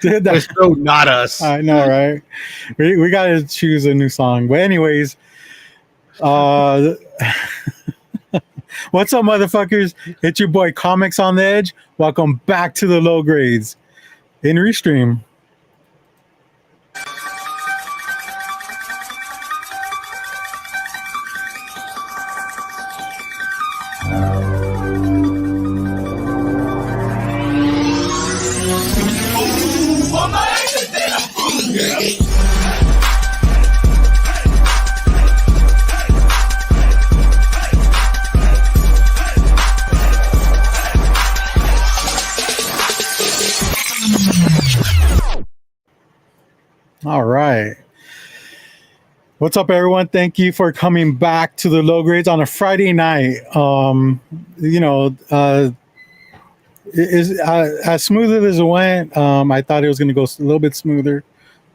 Dude, That's so not us. I know, right? We got to choose a new song. But anyways, uh, what's up, motherfuckers? It's your boy Comics on the Edge. Welcome back to the Low Grades in Restream. All right. What's up, everyone? Thank you for coming back to the Low Grades on a Friday night. Is as smooth as it went. I thought it was going to go a little bit smoother,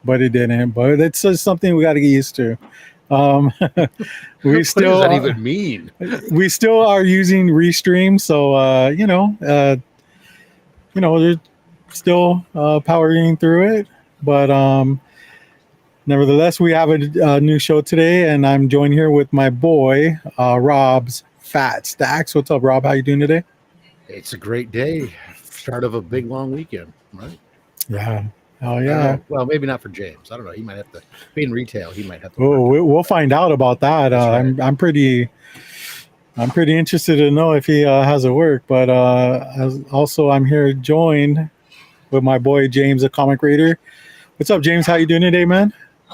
but it didn't. But it's just something we got to get used to. We What still does that even mean? we still are using Restream, so they're still powering through it. But nevertheless, we have a new show today, and I'm joined here with my boy Rob's Fat Stacks. What's up, Rob? How you doing today? It's a great day. Start of a big long weekend, right? Yeah. Oh yeah. Well, maybe not for James. I don't know. He might have to be in retail. He might have to. Oh, we'll find out about that. Right. I'm pretty interested to know if he has a work. But also, I'm here joined with my boy James, the comic reader. What's up, James? How you doing today, man?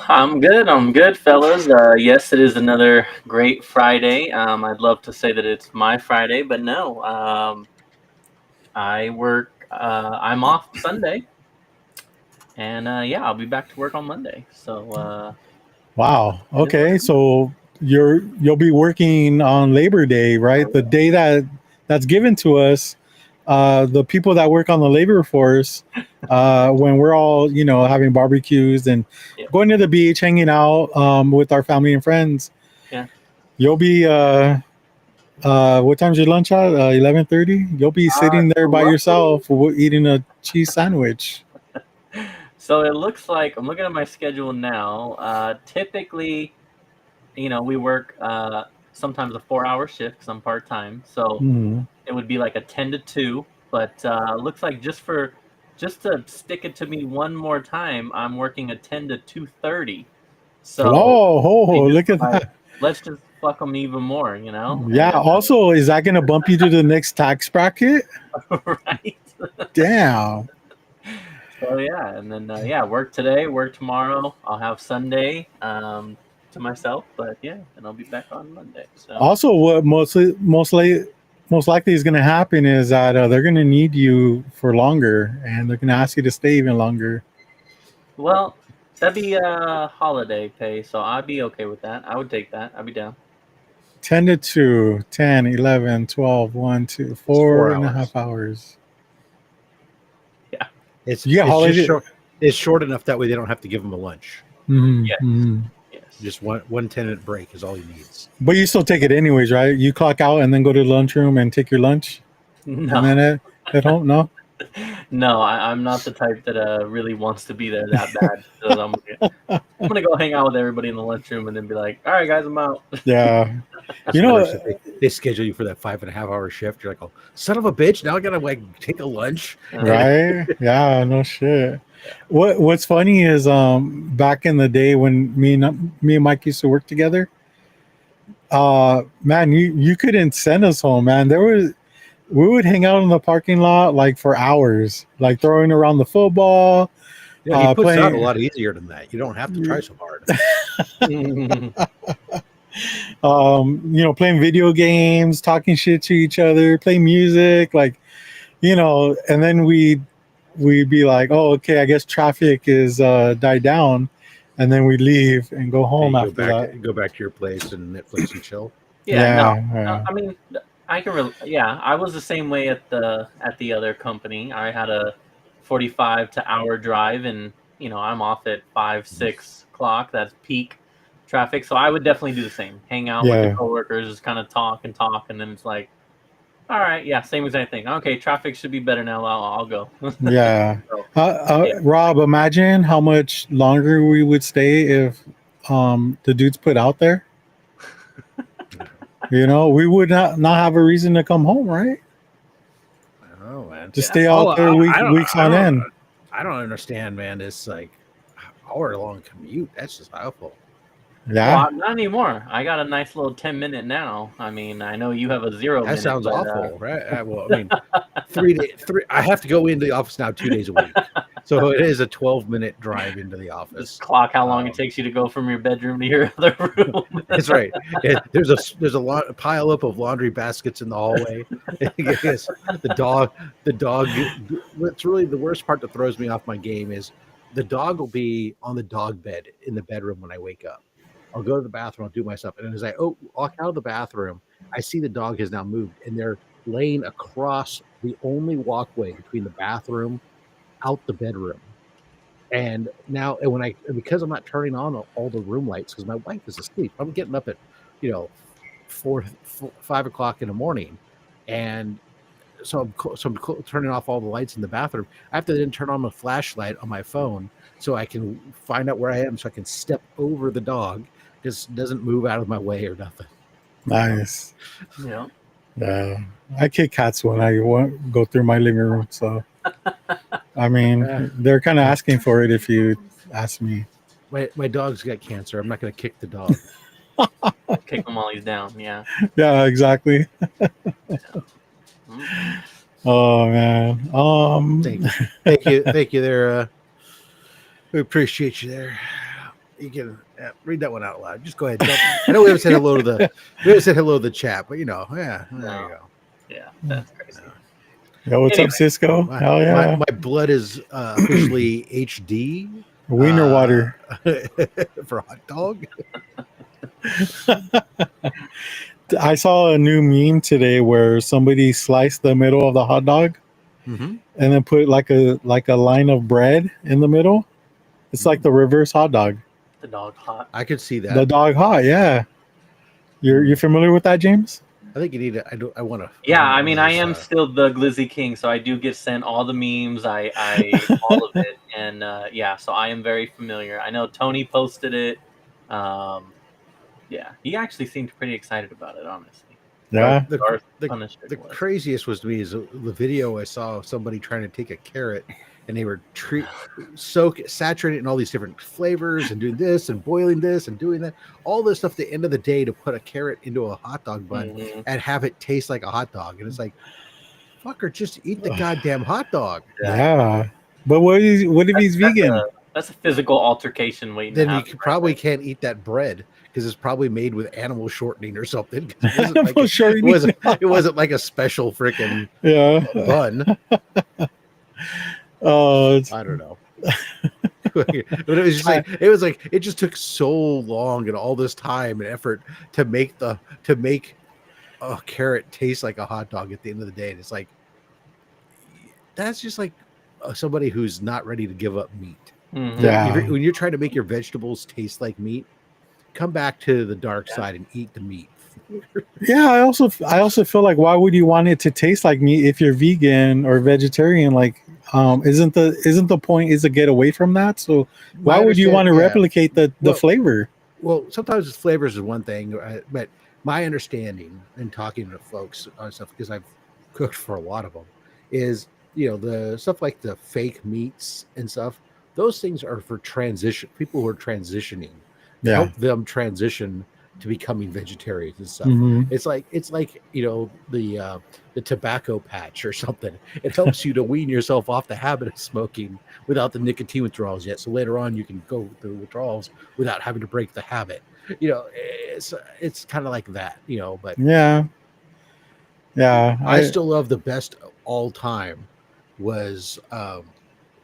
I'm good, fellas. Yes, it is another great Friday. I'd love to say that it's my Friday, but no. I work. I'm off Sunday, and I'll be back to work on Monday. So. Wow. Okay, so you'll be working on Labor Day, right? The day that's given to us. The people that work on the labor force, when we're all having barbecues and going to the beach, hanging out with our family and friends. Yeah. You'll be what time's your lunch at? 11:30. You'll be sitting there by yourself eating a cheese sandwich. So it looks like I'm looking at my schedule now. Typically, we work sometimes a 4-hour shift because I'm part time. So it would be like a 10 to 2. But looks like just to stick it to me one more time, I'm working a 10 to 2:30. So look at that. Let's just fuck them even more, Yeah. And, also, is that going to bump you to the next tax bracket? right. Damn. So yeah, and then work today, work tomorrow. I'll have Sunday to myself, but and I'll be back on Monday. So also, what most likely is going to happen is that they're going to need you for longer, and they're going to ask you to stay even longer. Well, that'd be holiday pay, so I'd be okay with that. I would take that. I'd be down. 10 to 2, 10, 11, 12, 1, 2, 4.5 hours. Yeah. It's short enough that way they don't have to give him a lunch. Mm-hmm. Yes. Mm-hmm. Yes. Just one 10-minute break is all he needs. But you still take it anyways, right? You clock out and then go to the lunchroom and take your lunch? No. And then at home? No? No, I'm not the type that really wants to be there that bad. So I'm gonna go hang out with everybody in the lunchroom and then be like, all right, guys, I'm out. Yeah. They schedule you for that 5.5-hour shift. You're like, oh, son of a bitch! Now I gotta take a lunch. Right? Yeah. No shit. What's funny is back in the day when me and Mike used to work together. Man, you couldn't send us home, man. We would hang out in the parking lot like for hours, like throwing around the football. Yeah, he puts it out a lot easier than that. You don't have to try so hard. Playing video games, talking shit to each other, playing music, and then we'd be like, oh, okay, I guess traffic is died down, and then we leave and go home after that. Go back to your place and Netflix and chill. No, I mean, I can I was the same way at the other company. I had a 45 to hour drive, and I'm off at 5-6 o'clock. That's peak traffic. So I would definitely do the same. Hang out with the coworkers, just kind of talk, and then it's like, All right, yeah, same exact thing. Okay, traffic should be better now. I'll go. Yeah. So, yeah. Rob, imagine how much longer we would stay if the dudes put out there. We would not have a reason to come home, right? Oh man, Just Yeah. stay out there weeks on end. I don't understand, man. It's like hour-long commute. That's just awful. Yeah. Well, not anymore. I got a nice little 10-minute now. I mean, I know you have a 0 That minute. sounds but, awful, right? Well, I mean, 3 days. I have to go into the office now 2 days a week, so it is a 12-minute drive into the office. Just clock how long it takes you to go from your bedroom to your other room. That's right. There's a pile up of laundry baskets in the hallway. Yes, the dog. What's really the worst part that throws me off my game is the dog will be on the dog bed in the bedroom when I wake up. I'll go to the bathroom, I'll do my stuff, and as I walk out of the bathroom, I see the dog has now moved, and they're laying across the only walkway between the bathroom out the bedroom. And now, because I'm not turning on all the room lights because my wife is asleep, I'm getting up at 5 o'clock in the morning, and so I'm turning off all the lights in the bathroom. I have to then turn on a flashlight on my phone so I can find out where I am, so I can step over the dog. Just doesn't move out of my way or nothing. Nice. Yeah. I kick cats when I go through my living room. So, I mean, they're kind of asking for it if you ask me. My dog's got cancer. I'm not going to kick the dog. Kick him while he's down. Yeah. Yeah, exactly. Oh man. Thank you there. We appreciate you there. You can read that one out loud. Just go ahead. I know we haven't said hello to the chat, but there you go. Yeah, that's crazy. Yeah, what's up, Cisco? Hell yeah. My blood is officially HD. Wiener water for hot dog. I saw a new meme today where somebody sliced the middle of the hot dog and then put like a line of bread in the middle. It's like the reverse hot dog. The dog hot. I could see that. The dog hot, yeah. You're familiar with that, James? I think you need to. I want to. Yeah, I mean, I am still the Glizzy King, so I do get sent all the memes. I all of it, and so I am very familiar. I know Tony posted it. Yeah, he actually seemed pretty excited about it, honestly. Yeah. The craziest was to me is the video I saw of somebody trying to take a carrot and they were saturated in all these different flavors and doing this and boiling this and doing that, all this stuff at the end of the day to put a carrot into a hot dog bun and have it taste like a hot dog. And it's like, fucker, just eat the goddamn hot dog. Yeah. But what if he's vegan? That's a physical altercation waiting. Then you probably can't eat that bread because it's probably made with animal shortening or something. It wasn't like a special freaking bun. Oh, I don't know. But it was like it just took so long and all this time and effort to make a carrot taste like a hot dog at the end of the day. And it's like that's just like somebody who's not ready to give up meat. Yeah. When you're trying to make your vegetables taste like meat, come back to the dark side and eat the meat. Yeah, I also feel like why would you want it to taste like meat if you're vegan or vegetarian? Like, isn't the point is to get away from that? So why would you want to replicate the flavor? Well, sometimes the flavors is one thing, but my understanding and talking to folks on stuff because I've cooked for a lot of them is the stuff like the fake meats and stuff. Those things are for people who are transitioning. Help them transition to becoming vegetarians and stuff. It's like the tobacco patch or something. It helps you to wean yourself off the habit of smoking without the nicotine withdrawals yet. So later on you can go through withdrawals without having to break the habit. It's kind of like that, but I still love the best all time was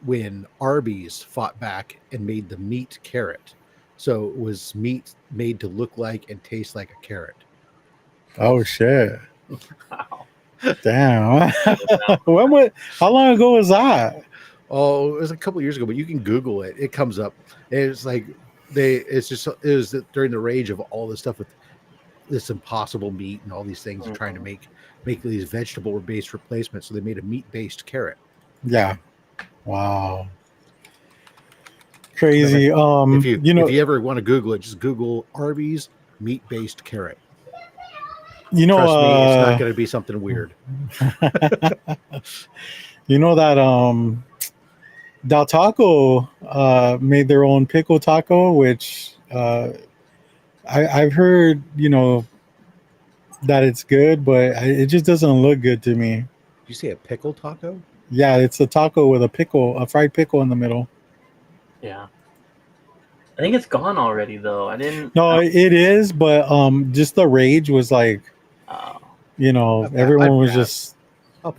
when Arby's fought back and made the meat carrot. So it was meat made to look like and taste like a carrot. Oh shit! Wow. Damn. How long ago was that? Oh, it was a couple years ago, but you can Google it. It comes up. It's like it was during the rage of all this stuff with this impossible meat and all these things and trying to make make these vegetable-based replacements. So they made a meat-based carrot. Yeah. Wow. Crazy. If you You know, if you ever want to Google it, just Google Arby's meat-based carrot. you know, Trust me, it's not going to be something weird. you know that Del Taco made their own pickle taco, which I've heard, you know, that it's good, but it just doesn't look good to me. Did you say a pickle taco? Yeah, it's a taco with a fried pickle in the middle. Yeah. I think it's gone already, though. I didn't. No, it is, but just the rage was like, you know, everyone was just,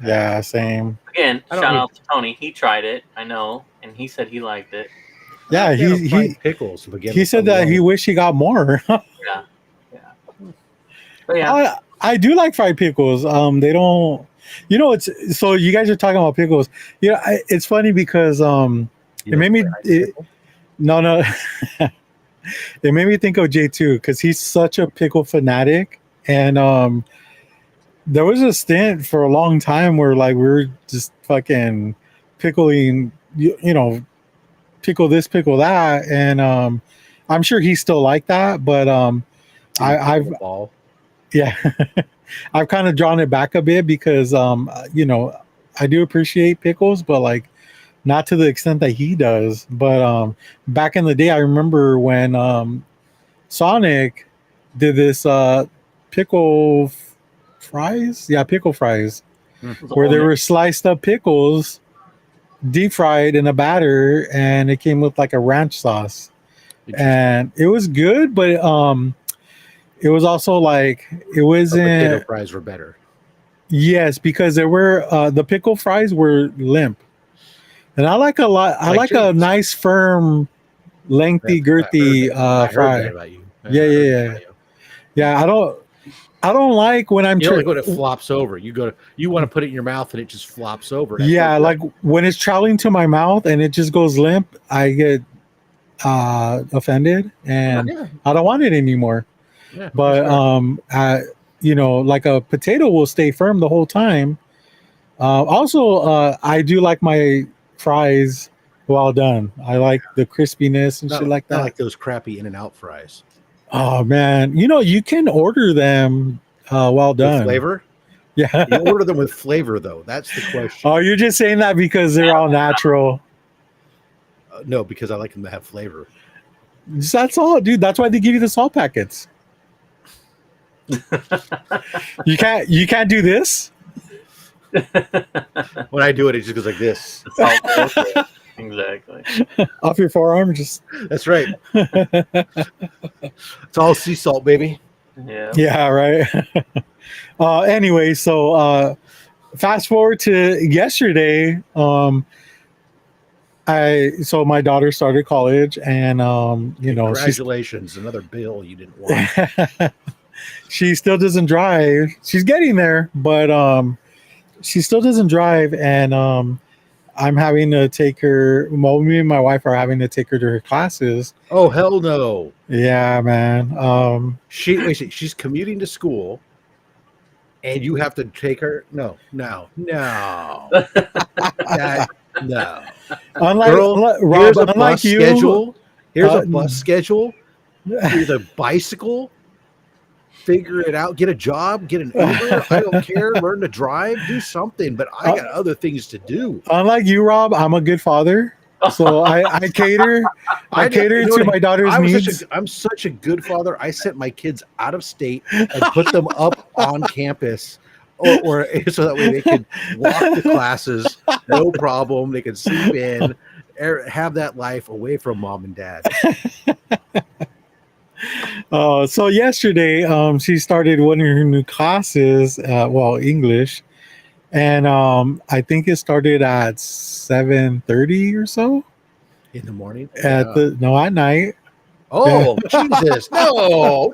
yeah, same. Again, shout out to Tony. He tried it, I know, and he said he liked it. Yeah, he pickles. He said that he wished he got more. Yeah. But yeah, I do like fried pickles. They don't, you know, it's so you guys are talking about pickles. You know, it's funny because it made me no. It made me think of J2 because he's such a pickle fanatic, and there was a stint for a long time where like we were just fucking pickling, you know, pickle this, pickle that, and I'm sure he's still like that, but I've yeah, I've kind of drawn it back a bit because you know, I do appreciate pickles, but like not to the extent that he does. But back in the day, I remember when Sonic did this pickle fries, pickle fries, where there were sliced up pickles, deep fried in a batter, and it came with like a ranch sauce, and it was good, but it was also like it wasn't. Potato fries were better. Yes, because there were the pickle fries were limp, and I like a lot. I like a nice, firm, lengthy, girthy fry. Yeah. I don't like when I'm. You don't like when it flops over. You want to put it in your mouth and it just flops over. Yeah, like when it's traveling to my mouth and it just goes limp, I get offended and I don't want it anymore. Yeah, but you know, like a potato will stay firm the whole time. Also, I do like my fries well done. I like the crispiness and shit like that. I like those crappy In-N-Out fries. Oh man, you know you can order them well done. With flavor? Yeah, you order them with flavor though. That's the question. Oh, you're just saying that because they're all natural. No, because I like them to have flavor. That's all, dude. That's why they give you the salt packets. You can't do this. When I do it, it just goes like this. Exactly. Off your forearm, just. That's right. It's all sea salt, baby. Yeah. Yeah. Right. Anyway, so fast forward to yesterday. So my daughter started college, and you know, congratulations, another bill you didn't want. She still doesn't drive. She's getting there, but she still doesn't drive, and I'm having to take her. Well, me and my wife are having to take her to her classes. Oh hell no! Yeah, man. She's commuting to school, and you have to take her. No. No. Unlike you, schedule. Here's a bus schedule. Here's a bicycle. Figure it out. Get a job. Get an Uber. I don't care. Learn to drive. Do something. But I got other things to do. Unlike you, Rob, I'm a good father. So I cater. I cater to my daughter's needs. I'm such a good father. I sent my kids out of state and put them up on campus. Or so that way they could walk to classes, no problem. They could sleep in, have that life away from mom and dad. So yesterday, she started one of her new classes, English, and I think it started at 7:30 or so in the morning. At night. Oh Jesus! No.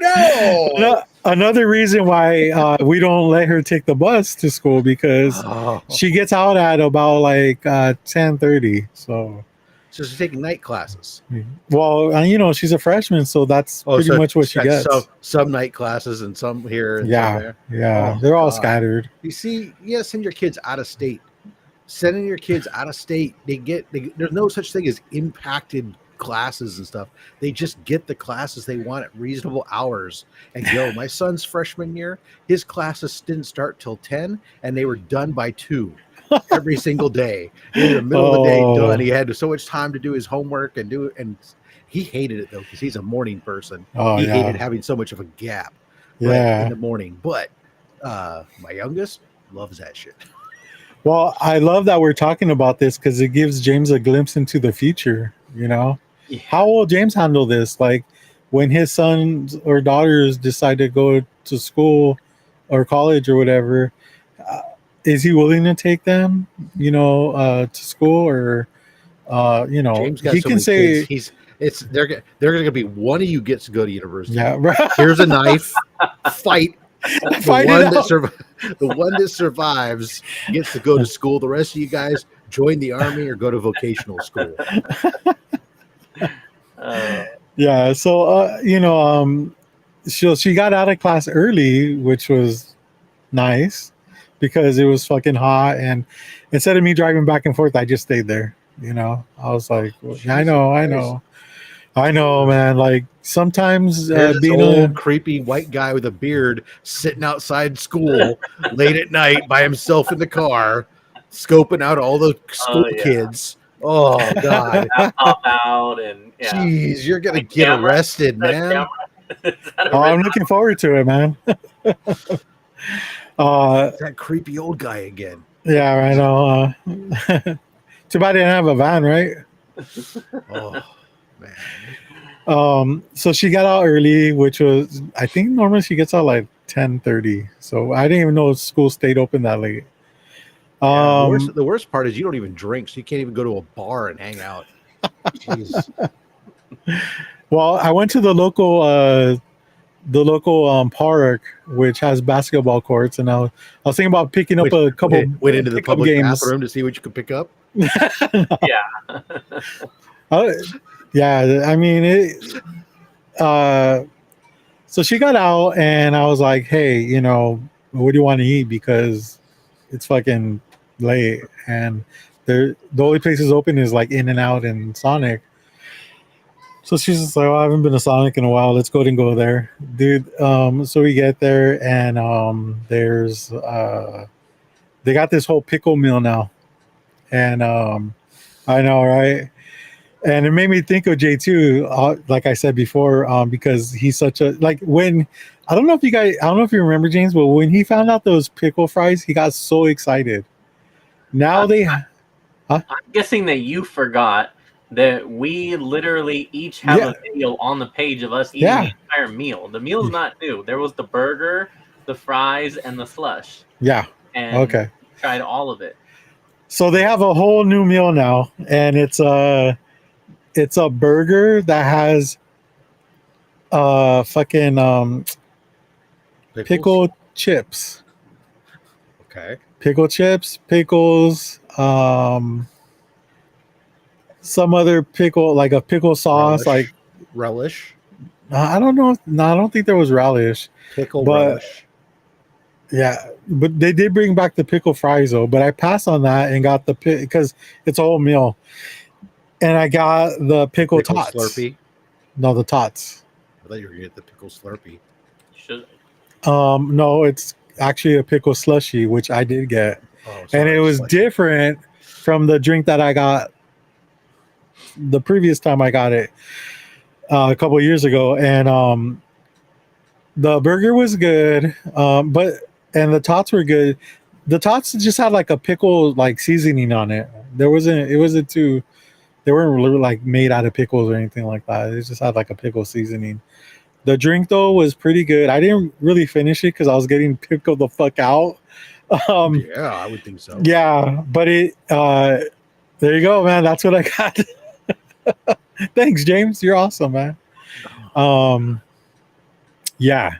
Another reason why we don't let her take the bus to school because she gets out at about like 10:30. So So she's taking night classes. Well, you know, she's a freshman, so that's pretty much what she gets. Some night classes and some here and some there. Yeah, Oh, they're all scattered. You see, you gotta send your kids out of state. Sending your kids out of state, there's no such thing as impacted classes and stuff. They just get the classes they want at reasonable hours and go. My son's freshman year, his classes didn't start till 10 and they were done by 2 every single day. In the middle of the day done. He had so much time to do his homework and he hated it though because he's a morning person. He hated having so much of a gap in the morning. But my youngest loves that shit. Well, I love that we're talking about this because it gives James a glimpse into the future, you know? Yeah. How will James handle this? Like when his sons or daughters decide to go to school or college or whatever, is he willing to take them, you know, to school or, you know, James got he so can say kids. They're going to be one of you gets to go to university. Yeah, right. Here's a knife, fight. The one that survives gets to go to school. The rest of you guys join the army or go to vocational school. Yeah, so you know, she got out of class early, which was nice because it was fucking hot, and instead of me driving back and forth, I just stayed there. You know, I was like, I know, man. Like sometimes being old creepy white guy with a beard sitting outside school late at night by himself in the car, scoping out all the school kids. Oh God! Pop out and jeez, you're gonna get arrested, man. I'm looking forward to it, man. That creepy old guy again. Yeah, I know. Too bad I didn't have a van, right? Oh. Man. So she got out early, which was I think normally she gets out like 10:30. So I didn't even know school stayed open that late. The worst part is you don't even drink, so you can't even go to a bar and hang out. Jeez. Well, I went to the local park, which has basketball courts, and I was thinking about picking up a couple. Went into the public bathroom to see what you could pick up. Yeah. Yeah, I mean so she got out and I was like, hey, you know, what do you want to eat? Because it's fucking late and the only places open is like In-N-Out and Sonic. So she's just like, I haven't been to Sonic in a while. Let's go ahead and go there. Dude, so we get there and there's they got this whole pickle meal now. And I know, right? And it made me think of J2, like I said before, because he's such a I don't know if you remember, James, but when he found out those pickle fries, he got so excited. Now I'm guessing that you forgot that we literally each have a video on the page of us eating the entire meal. The meal's not new. There was the burger, the fries, and the slush. Yeah. And tried all of it. So they have a whole new meal now, and it's a burger that has fucking pickle chips. Okay. Pickle chips, pickles, some other pickle, like a pickle sauce, like relish. I don't know. No, I don't think there was relish. Relish. Yeah, but they did bring back the pickle fries though. But I passed on that and got the because it's a whole meal. And I got the pickle tots. Slurpee? No, the tots. I thought you were going to get the pickle Slurpee. Should. No, it's actually a pickle slushy, which I did get. And it was different from the drink that I got the previous time I got it a couple of years ago. And the burger was good, and the tots were good. The tots just had like a pickle like seasoning on it. They weren't really like made out of pickles or anything like that. It just had like a pickle seasoning. The drink though was pretty good. I didn't really finish it because I was getting pickled the fuck out. Yeah, I would think so. Yeah, but there you go, man. That's what I got. Thanks, James. You're awesome, man. Yeah,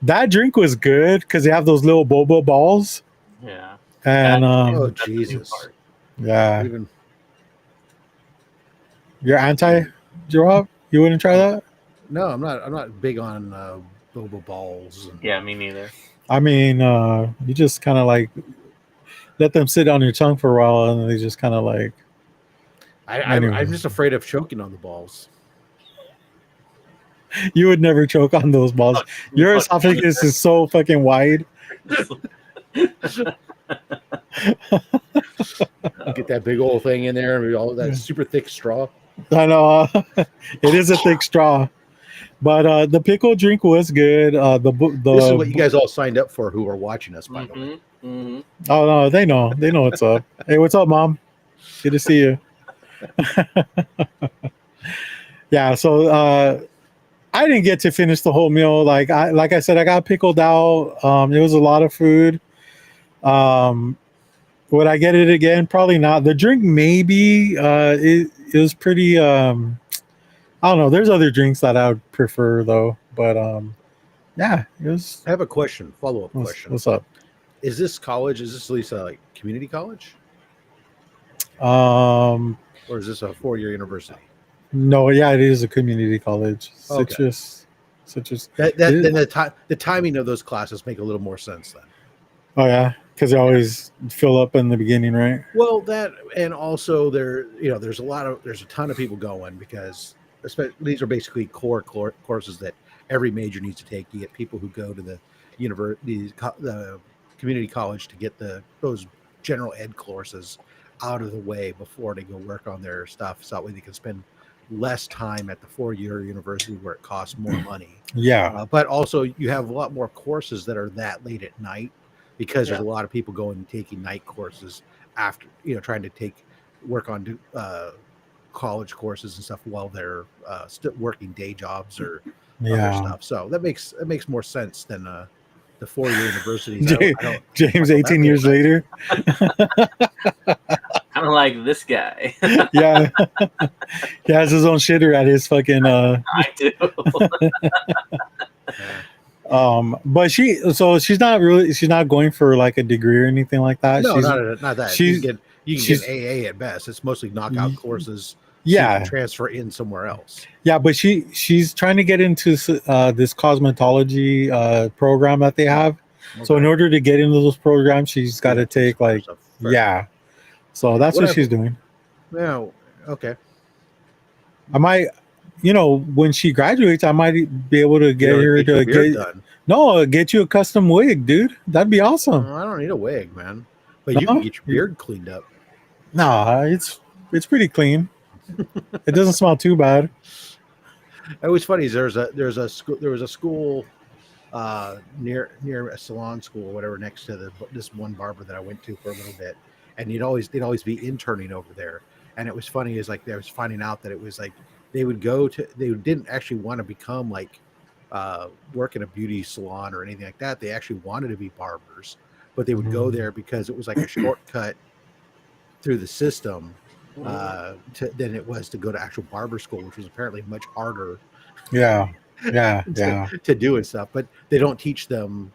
that drink was good because they have those little boba balls. Yeah. And oh Jesus. Yeah. You're anti-drop? You wouldn't try that? No, I'm not. I'm not big on boba balls. Yeah, me neither. I mean, you just kind of like let them sit on your tongue for a while, and they just kind of like. I'm just afraid of choking on the balls. You would never choke on those balls. Your esophagus is so fucking wide. Get that big old thing in there and all that super thick straw. I know. It is a thick straw. But the pickle drink was good. This is what you guys all signed up for who are watching us, by the way. Mm-hmm. Oh, no, they know. They know what's up. Hey, what's up, Mom? Good to see you. Yeah, so I didn't get to finish the whole meal. Like I said, I got pickled out. It was a lot of food. Would I get it again? Probably not. The drink, maybe. It was pretty. I don't know. There's other drinks that I would prefer though. But yeah, it was. I have a question. Follow up question. What's up? Is this college? Is this at least a community college, Um, or is this a 4-year university? no, yeah, it is a community college. Okay. Citrus. Then the timing of those classes make a little more sense then. Oh yeah, because they always fill up in the beginning, right? Well, that and also there's a ton of people going because these are basically core courses that every major needs to take. You get people who go to the the community college to get those general ed courses out of the way before they go work on their stuff, so that way they can spend less time at the 4-year university where it costs more money. Yeah, But also you have a lot more courses that are that late at night because there's a lot of people going and taking night courses after, trying to work on college courses and stuff while they're still working day jobs or other stuff. So that makes more sense than the 4-year universities. James, 18 years later. Kind of like this guy. Yeah, he has his own shitter at his fucking. I do. But she's not going for like a degree or anything like that. No, she's, not that. She's, you can get AA at best. It's mostly knockout courses. Yeah, so you can transfer in somewhere else. Yeah, but she's trying to get into this cosmetology program that they have. Okay. So in order to get into those programs, she's got to take So that's what she's doing. Yeah. Okay. I might, when she graduates, I might be able to get her to get you a custom wig, dude. That'd be awesome. I don't need a wig, man. But you can get your beard cleaned up. Nah, it's pretty clean. It doesn't smell too bad. It was funny. There was a school near a salon school or whatever next to this one barber that I went to for a little bit, and they'd always be interning over there. And it was funny is like I was finding out that it was like they didn't actually want to become like work in a beauty salon or anything like that. They actually wanted to be barbers, but they would go there because it was like a shortcut through the system than it was to go to actual barber school, which was apparently much harder. To do and stuff. But they don't teach them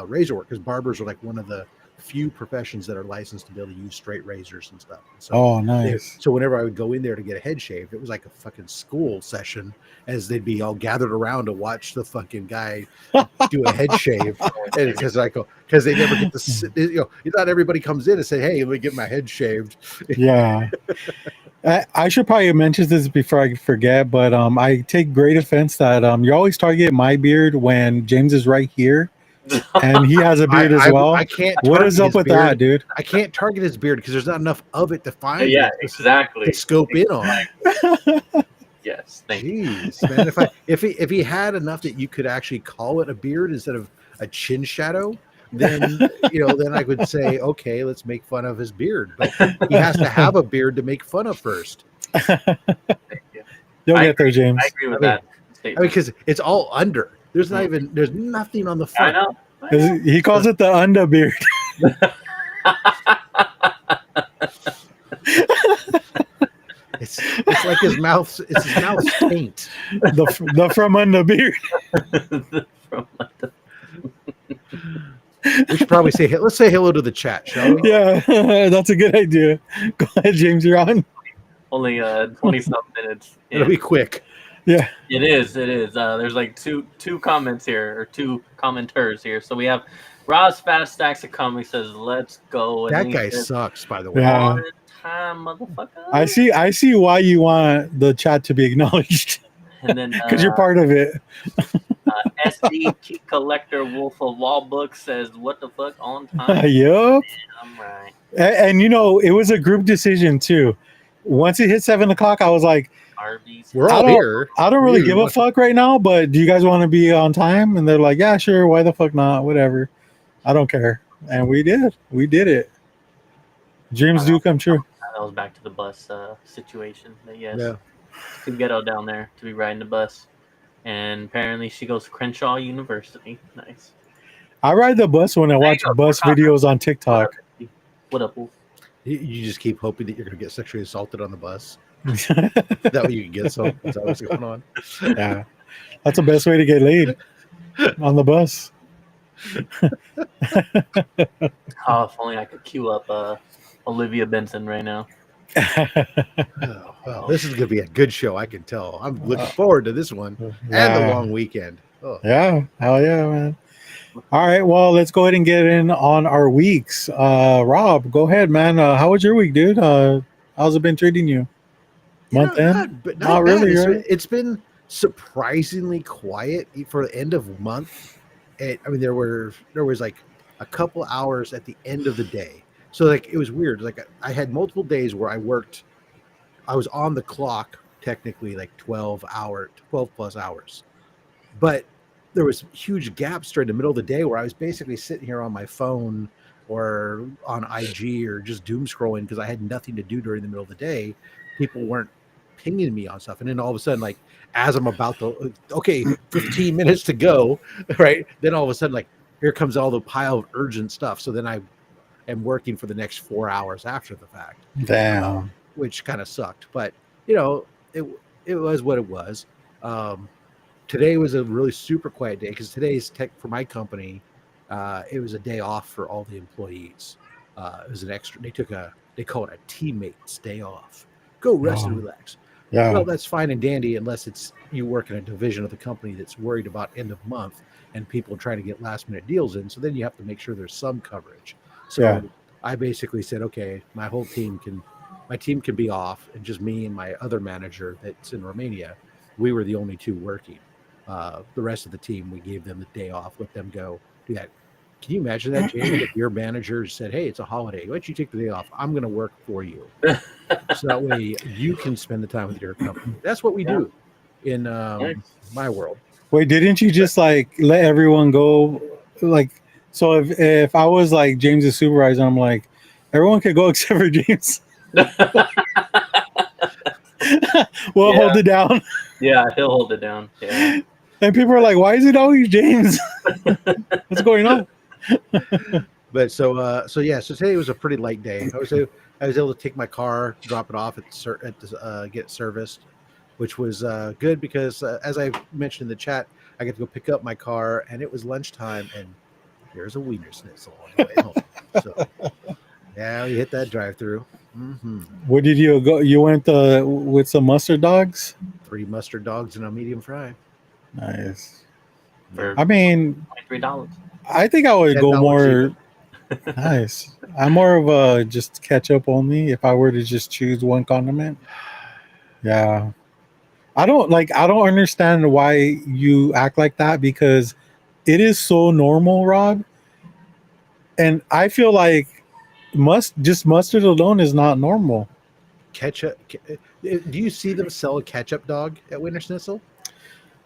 razor work because barbers are like one of the few professions that are licensed to be able to use straight razors and stuff. So, nice. So whenever I would go in there to get a head shave, it was like a fucking school session as they'd be all gathered around to watch the fucking guy do a head shave. And because they never get to sit, not everybody comes in and say, hey, let me get my head shaved. Yeah. I should probably mention this before I forget, but I take great offense that you always target my beard when James is right here. And he has a beard as well. I can't. What is up with that, dude? I can't target his beard because there's not enough of it to find. Yeah, exactly. To scope in on. Yes, thank you. Man, if he had enough that you could actually call it a beard instead of a chin shadow, then then I would say, okay, let's make fun of his beard. But he has to have a beard to make fun of first. You'll get there, James. I agree with that statement. Because it's all under. There's nothing on the front. I know. He calls it the underbeard. It's like his mouth. It's his mouth's paint. The from under beard. We should probably let's say hello to the chat, shall we? Yeah, that's a good idea. Go ahead, James. You're on. only 20-something minutes. It'll be quick. Yeah. It is. There's like two comments here, or two commenters here. So we have Ross Fast Stacks of Comedy says, "Let's go." And That he guy says, sucks, by the way. Yeah. "On time, motherfucker." I see why you want the chat to be acknowledged. And then Because you're part of it. SD Key Collector Wolf of Wall Book says, "What the fuck, on time?" Yup. I'm right. And it was a group decision too. Once it hit 7:00, I was like, Arby's. We're all here. I don't really give a fuck right now, but do you guys want to be on time? And they're like, yeah, sure. Why the fuck not? Whatever. I don't care. And we did. We did it. Dreams do come true. That was back to the bus situation. But yes, Yeah. too ghetto down there to be riding the bus. And apparently she goes to Crenshaw University. Nice. I ride the bus when I watch you go. bus videos on TikTok. What up, Wolf? You just keep hoping that you're going to get sexually assaulted on the bus. Is that what you can get? So is that what's going on? Yeah. That's the best way to get laid on the bus. Oh, if only I could queue up Olivia Benson right now. Oh, well, this is going to be a good show. I can tell. I'm looking forward to this one and the Yeah. long weekend. Oh. Yeah, hell yeah, man. All right, well, let's go ahead and get in on our weeks. Rob, go ahead, man. How was your week, dude? How's it been treating you? Month end? Not Not bad. really, right? It's been surprisingly quiet for the end of month. I mean, there was like a couple hours at the end of the day. So like it was weird. Like I had multiple days where I was on the clock technically like 12 plus hours. But there was huge gaps during the middle of the day where I was basically sitting here on my phone or on IG or just doom scrolling because I had nothing to do during the middle of the day. People weren't pinging me on stuff. And then all of a sudden, like as I'm about to, 15 minutes to go, right? Then all of a sudden, like here comes all the pile of urgent stuff. So then I am working for the next 4 hours after the fact. Damn. Which kind of sucked. But, it was what it was. Today was a really super quiet day because today's tech for my company. It was a day off for all the employees. It was an extra. They call it a teammate's day off. Go rest and relax. Yeah. Well, that's fine and dandy unless it's you work in a division of the company that's worried about end of month and people trying to get last minute deals in. So then you have to make sure there's some coverage. So Yeah. I basically said, okay, my team can be off, and just me and my other manager that's in Romania, we were the only two working. The rest of the team, we gave them the day off, let them go do that. Can you imagine that, Jamie, if your manager said, hey, it's a holiday, why don't you take the day off? I'm going to work for you. So that way you can spend the time with your company. That's what we do in my world. Wait, didn't you just like let everyone go? Like, so if I was like James's supervisor, I'm like, everyone could go except for James. We'll hold it down. Yeah, he'll hold it down. Yeah. And people are like, why is it always James? What's going on? But so today was a pretty light day. I was able to take my car, drop it off get it serviced, which was good because as I mentioned in the chat, I get to go pick up my car, and it was lunchtime, and here's a Wiener Schnitzel on the way home. So yeah, we hit that drive-through. Mm-hmm. Where did you go? You went with some mustard dogs? 3 mustard dogs and a medium fry. Nice. For I mean, $23. I think I would go $10 more. Nice. I'm more of a just ketchup only. If I were to just choose one condiment, yeah. I don't understand why you act like that, because it is so normal, Rob. And I feel like mustard alone is not normal. Ketchup. Do you see them sell a ketchup dog at Wiener Schnitzel?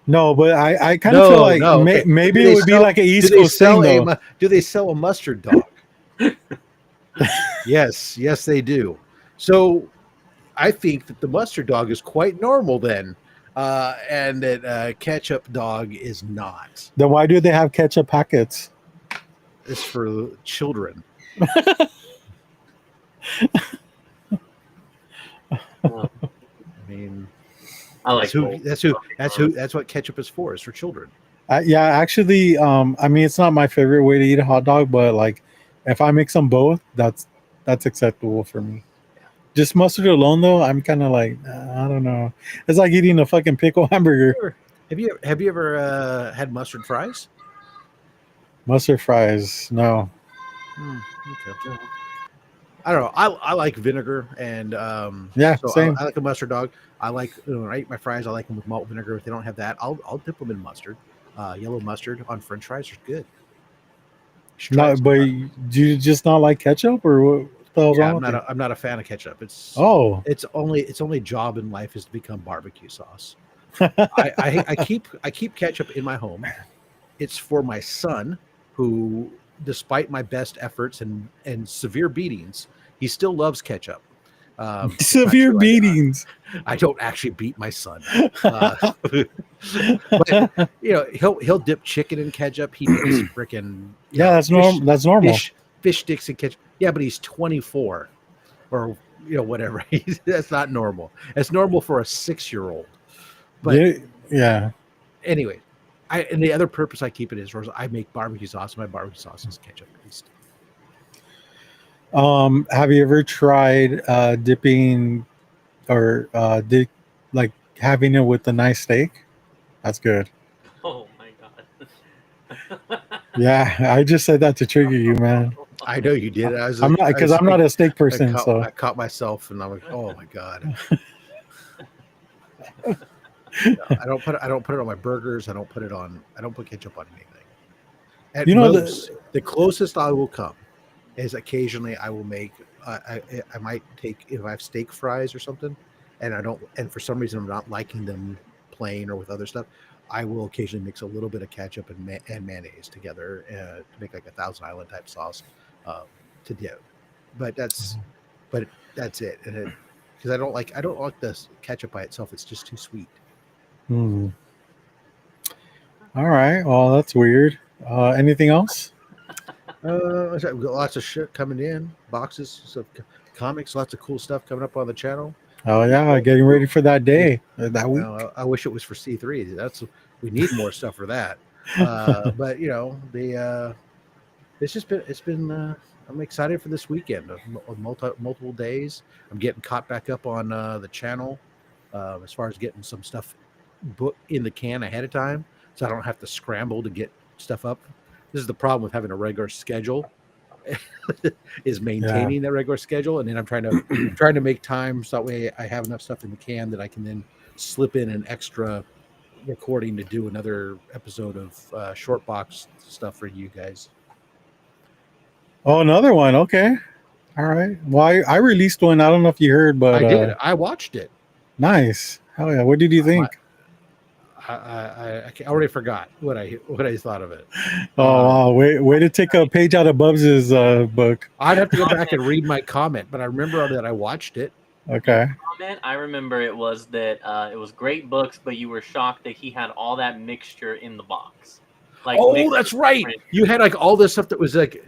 No, but I kind of feel like maybe it would be like an East Coast thing, though. Do they sell a mustard dog? Yes, they do. So I think that the mustard dog is quite normal then, and that ketchup dog is not. Then why do they have ketchup packets? It's for children. I mean, I like that's what ketchup is for. It's for children. Yeah, actually, I mean, it's not my favorite way to eat a hot dog, but like, if I mix them both, that's acceptable for me. Just mustard alone, though, I'm kind of like, I don't know. It's like eating a fucking pickle hamburger. Have you ever had mustard fries? Mustard fries, no. Okay. I don't know. I like vinegar, and Yeah, so same. I like a mustard dog. I like when I eat my fries. I like them with malt vinegar. If they don't have that, I'll dip them in mustard. Yellow mustard on French fries is good. No, but do you just not like ketchup, or what the hell's Yeah, wrong with you? I'm not a fan of ketchup. It's only job in life is to become barbecue sauce. I keep ketchup in my home. It's for my son, who, despite my best efforts and severe beatings, he still loves ketchup. Severe beatings. I don't actually beat my son, but he'll dip chicken in ketchup. He dips freaking that's normal. That's normal. Fish sticks in ketchup. Yeah, but he's 24, or whatever. That's not normal. It's normal for a 6-year-old. But yeah. Anyway, and the other purpose I keep it is I make barbecue sauce. My barbecue sauce is ketchup based. Have you ever tried dipping or like having it with a nice steak? That's good. Oh my god. Yeah, I just said that to trigger you, man. I know you did. I'm not a steak person, so I caught myself, and I'm like, oh my god. I don't put it on my burgers. I don't put ketchup on anything. At most, the closest I will come is occasionally I will make. I might take, if I have steak fries or something, and for some reason I'm not liking them plain or with other stuff, I will occasionally mix a little bit of ketchup and mayonnaise together to make like a Thousand Island type sauce to dip. But that's it. And because I don't like the ketchup by itself. It's just too sweet. All right. Well, that's weird. Anything else? We've got lots of shit coming in, boxes of comics, lots of cool stuff coming up on the channel. Oh yeah, getting ready for that day, that week. I wish it was for C3. We need more stuff for that. But it's been. I'm excited for this weekend of multiple days. I'm getting caught back up on the channel as far as getting some stuff in the can ahead of time, so I don't have to scramble to get stuff up. This is the problem with having a regular schedule, is maintaining that regular schedule, and then I'm trying to make time so that way I have enough stuff in the can that I can then slip in an extra recording to do another episode of short box stuff for you guys. Oh, another one. Okay. All right. Well, I released one. I don't know if you heard, but I did. I watched it. Nice. Hell yeah. What did you think? I already forgot what I thought of it. Oh, wow. Way to take a page out of Bubs's book. I'd have to go back and read my comment, but I remember that I watched it. Okay. Comment I remember it was that it was great books, but you were shocked that he had all that mixture in the box. Like, that's right. You had like all this stuff that was like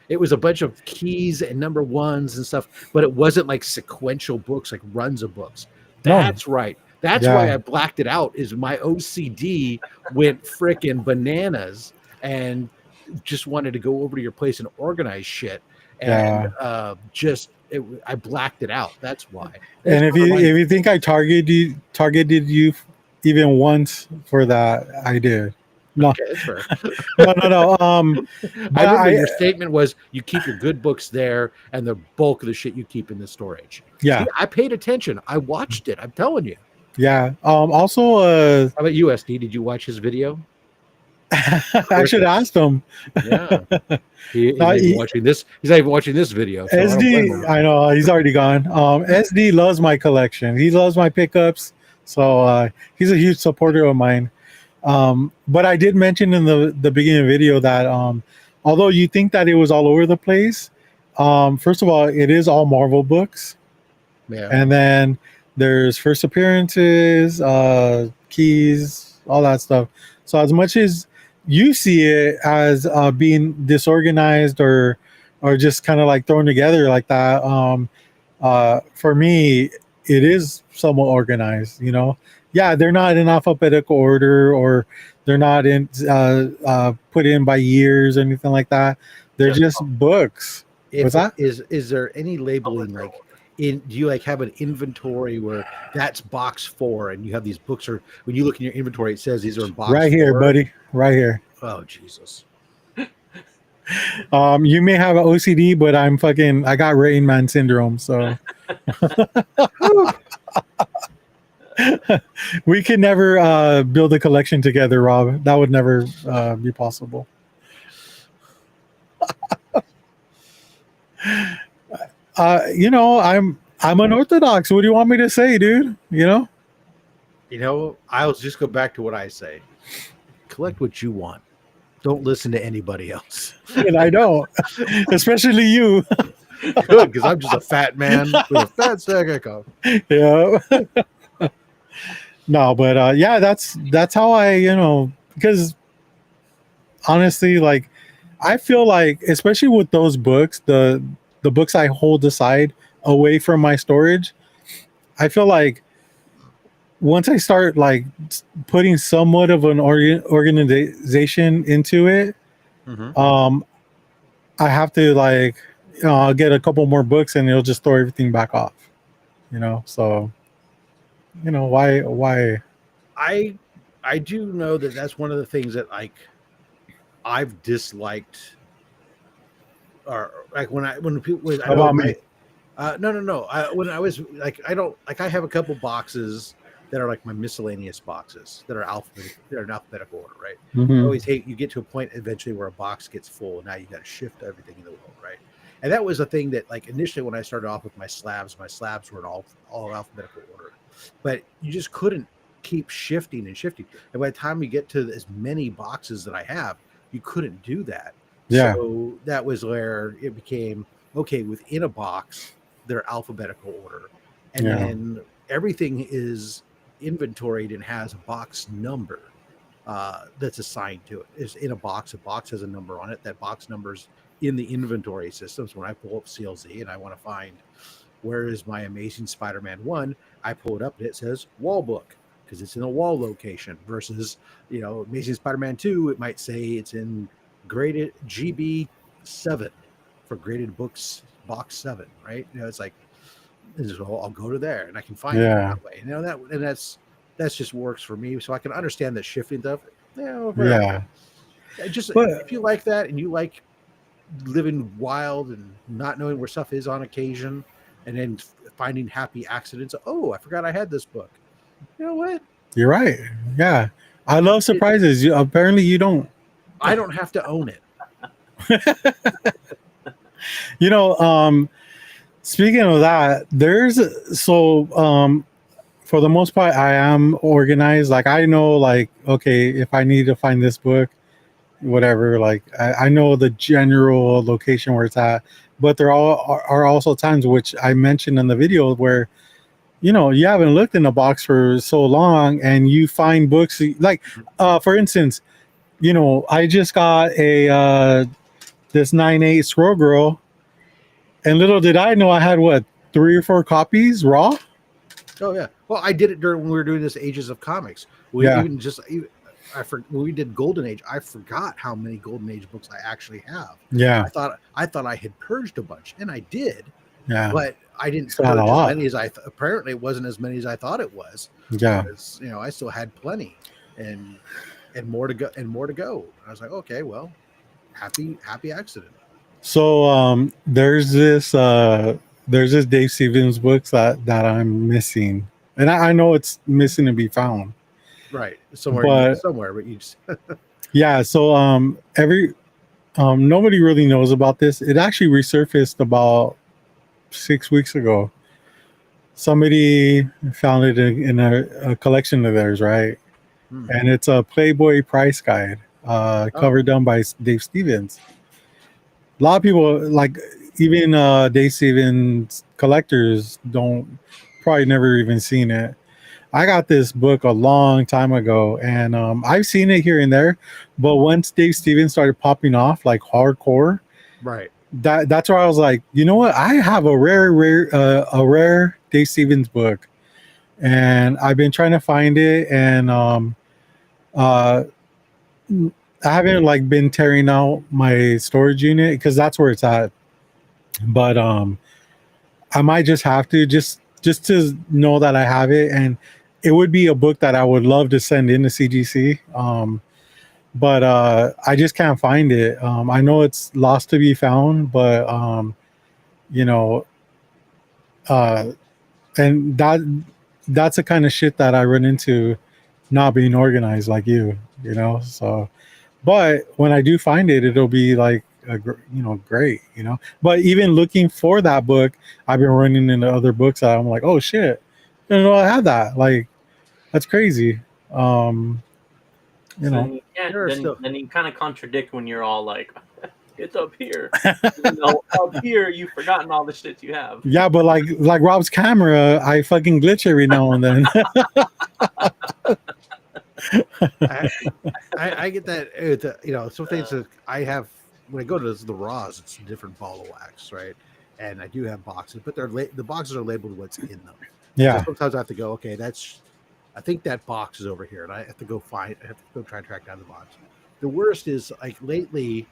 it was a bunch of keys and number ones and stuff, but it wasn't like sequential books, like runs of books. That's right. That's why I blacked it out. Is my OCD went frickin' bananas and just wanted to go over to your place and organize shit, and I blacked it out. That's why. And if you think I targeted you even once for that, I did. No, okay, that's fair. no. I remember your statement was you keep your good books there, and the bulk of the shit you keep in the storage. Yeah, see, I paid attention. I watched it. I'm telling you. Yeah. Also, how about USD? Did you watch his video? I should ask him. Yeah, he's not even watching this. He's not even watching this video. So SD, I know he's already gone. SD loves my collection. He loves my pickups, so he's a huge supporter of mine. But I did mention in the beginning of the video that although you think that it was all over the place, first of all, it is all Marvel books. Yeah, and then there's first appearances, keys, all that stuff. So as much as you see it as being disorganized or just kind of like thrown together like that, for me, it is somewhat organized, you know? Yeah, they're not in alphabetical order or they're not in put in by years or anything like that. They're just books. What's that? Is there any labeling like do you like have an inventory where that's box 4 and you have these books, or when you look in your inventory it says these are in box right here, 4? buddy, right here. Oh Jesus. You may have an OCD, but I got Rain Man syndrome, so we could never build a collection together, Rob. That would never be possible. I'm unorthodox. What do you want me to say, dude? I'll just go back to what I say. Collect what you want. Don't listen to anybody else. And I don't, especially you. Good, because I'm just a fat man with a fat sack of coffee. Yeah. No, but yeah, that's how I, because honestly, like, I feel like, especially with those books, the books I hold aside away from my storage, I feel like once I start like putting somewhat of an organization into it, I have to like, I'll get a couple more books and it'll just throw everything back off, so, why? I do know that that's one of the things that like I've disliked, or like when people About me? No. When I was like, I have a couple boxes that are like my miscellaneous boxes that are in alphabetical order, right? I always hate, you get to a point eventually where a box gets full and now you got to shift everything in the world, right? And that was a thing that like initially when I started off with my slabs were in all alphabetical order, but you just couldn't keep shifting and shifting. And by the time you get to as many boxes that I have, you couldn't do that. Yeah. So that was where it became, okay, within a box, they're alphabetical order. And then everything is inventoried and has a box number that's assigned to it. Is in a box has a number on it. That box number's in the inventory systems. When I pull up CLZ and I want to find where is my Amazing Spider-Man 1, I pull it up and it says wall book because it's in a wall location versus, Amazing Spider-Man 2, it might say it's in graded GB 7 for graded books box 7, right? It's like, I'll go to there and I can find it that way. That's just works for me. So I can understand that shifting stuff. If you like that and you like living wild and not knowing where stuff is on occasion and then finding happy accidents. Oh, I forgot I had this book. You know what? You're right. Yeah. I love surprises. Apparently you don't. I don't have to own it. Speaking of that, for the most part, I am organized. Like I know, like, okay, if I need to find this book, whatever, like I know the general location where it's at, but there are also times, which I mentioned in the video, where you haven't looked in a box for so long and you find books like for instance, I just got a this 9/8 Scroll Girl, and little did I know I had 3 or 4 copies raw. Oh yeah, well I did it when we were doing this Ages of Comics. When we did Golden Age, I forgot how many Golden Age books I actually have. Yeah. I thought I had purged a bunch, and I did. Yeah. But I didn't purge as many as apparently it wasn't as many as I thought it was. Yeah. Because, I still had plenty and more to go and more to go. I was like, okay, well, happy accident. So there's this Dave Stevens books that I'm missing. And I know it's missing to be found. Right. Somewhere, but you just yeah, so nobody really knows about this. It actually resurfaced about 6 weeks ago. Somebody found it in a collection of theirs, right? And it's a Playboy price guide, cover done by Dave Stevens. A lot of people, like even Dave Stevens collectors, probably never even seen it. I got this book a long time ago, and I've seen it here and there, but once Dave Stevens started popping off like hardcore, right, that's where I was like, you know what? I have a rare Dave Stevens book, and I've been trying to find it, and I haven't like been tearing out my storage unit because that's where it's at. But I might just have to just to know that I have it, and it would be a book that I would love to send in to CGC. But I just can't find it. I know it's lost to be found, but you know, uh, and that's the kind of shit that I run into, not being organized like you know. So, but when I do find it, it'll be like great, you know. But even looking for that book, I've been running into other books that I'm like, oh shit, I didn't know I had that. Like, that's crazy. You So know. then you can't. There are still Then you kind of contradict when you're all like, "It's up here." Up here you've forgotten all the shit you have. Yeah, but like Rob's camera, I fucking glitch every now and then. I get that. Some things that I have when I go to the Raws, it's a different ball of wax, right? And I do have boxes, but the boxes are labeled what's in them. Yeah. So sometimes I have to go, okay, I think that box is over here, and I have to go try and track down the box. The worst is like lately,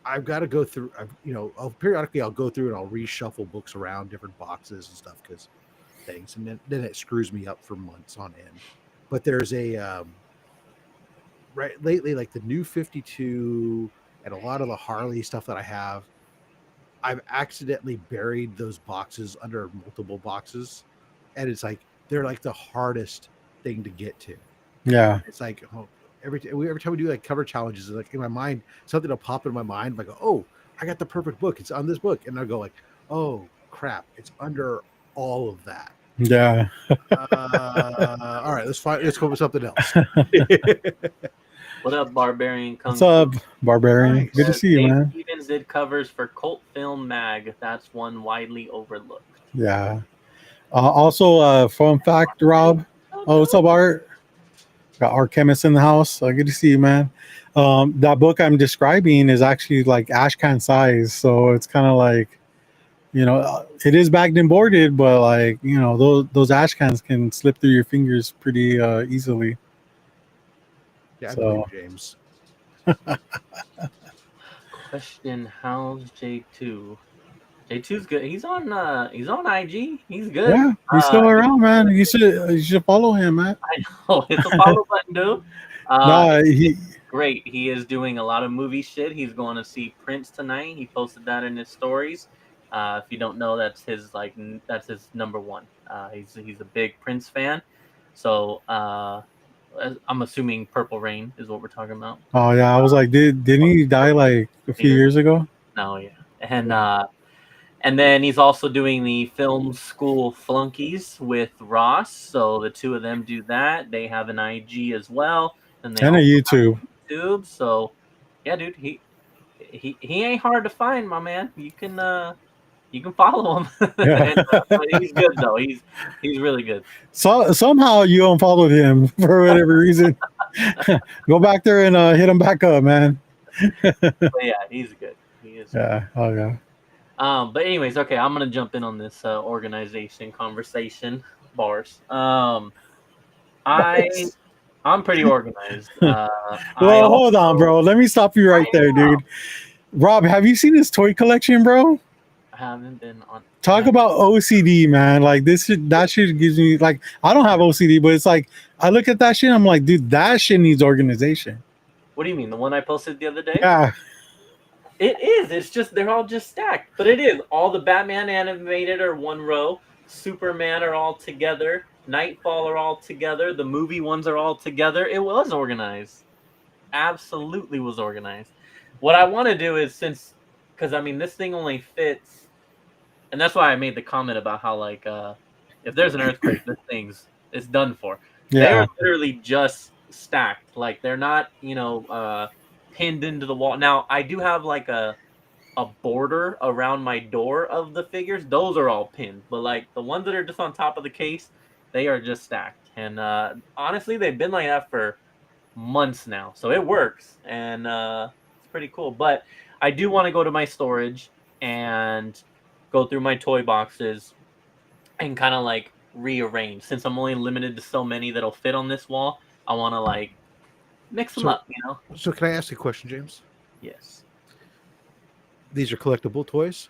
I've got to go through. Periodically I'll go through and I'll reshuffle books around different boxes and stuff because things, and then it screws me up for months on end. But there's a right lately, like the new 52 and a lot of the Harley stuff that I have, I've accidentally buried those boxes under multiple boxes, and it's like they're like the hardest thing to get to. Yeah. It's like every time we do like cover challenges, like in my mind, something will pop in my mind. Like, oh, I got the perfect book. It's on this book, and I go like, oh crap, it's under all of that. Yeah. All right, let's go with something else. What up, Barbarian? What's up, Barbarian? Nice. Good to see you, Dave man. Stevens did covers for Cult Film Mag. That's one widely overlooked. Yeah. Also, fun fact, Rob. Oh, what's up, Art? Got Art Chemist in the house. Good to see you, man. That book I'm describing is actually like ashcan size, so it's kind of like, it is bagged and boarded, but like, those ashcans can slip through your fingers pretty easily. Yeah, I So. believe James. Question: how's J2? J2's good. He's on IG. He's good. Yeah, he's still around, man. You should follow him, man. I know, it's a follow button, dude. No, Great. He is doing a lot of movie shit. He's going to see Prince tonight. He posted that in his stories. If you don't know, that's his number one. He's a big Prince fan. So I'm assuming Purple Rain is what we're talking about. Oh yeah, I was like, didn't he die like a few years ago? No, yeah, and then he's also doing the film school flunkies with Ross. So the two of them do that. They have an IG as well, and a YouTube. So yeah, dude, he ain't hard to find, my man. You can follow him. Yeah. But he's good though. He's really good. So somehow you unfollowed him for whatever reason. Go back there and hit him back up, man. But yeah, he's good. He is. Yeah. Oh yeah. But anyways, okay, I'm gonna jump in on this organization conversation. Bars. I'm pretty organized. Well, hold on, bro. Let me stop you right there, dude. Rob, have you seen his toy collection, bro? I haven't been on. Talk about OCD, man. Like that shit gives me like, I don't have OCD, but it's like I look at that shit, I'm like, dude, that shit needs organization. What do you mean? The one I posted the other day? Yeah. It is. It's just they're all just stacked. But it is. All the Batman animated are one row. Superman are all together. Nightfall are all together. The movie ones are all together. It was organized. Absolutely was organized. What I want to do is because I mean this thing only fits, and that's why I made the comment about how like if there's an earthquake, this thing's it's done for. Yeah. They're literally just stacked. Like they're not pinned into the wall. Now I do have like a border around my door of the figures. Those are all pinned, but like the ones that are just on top of the case, they are just stacked. And honestly, they've been like that for months now, so it works, and it's pretty cool. But I do want to go to my storage and go through my toy boxes and kind of like rearrange. Since I'm only limited to so many that'll fit on this wall, I want to like mix them up, So can I ask you a question, James? Yes. These are collectible toys?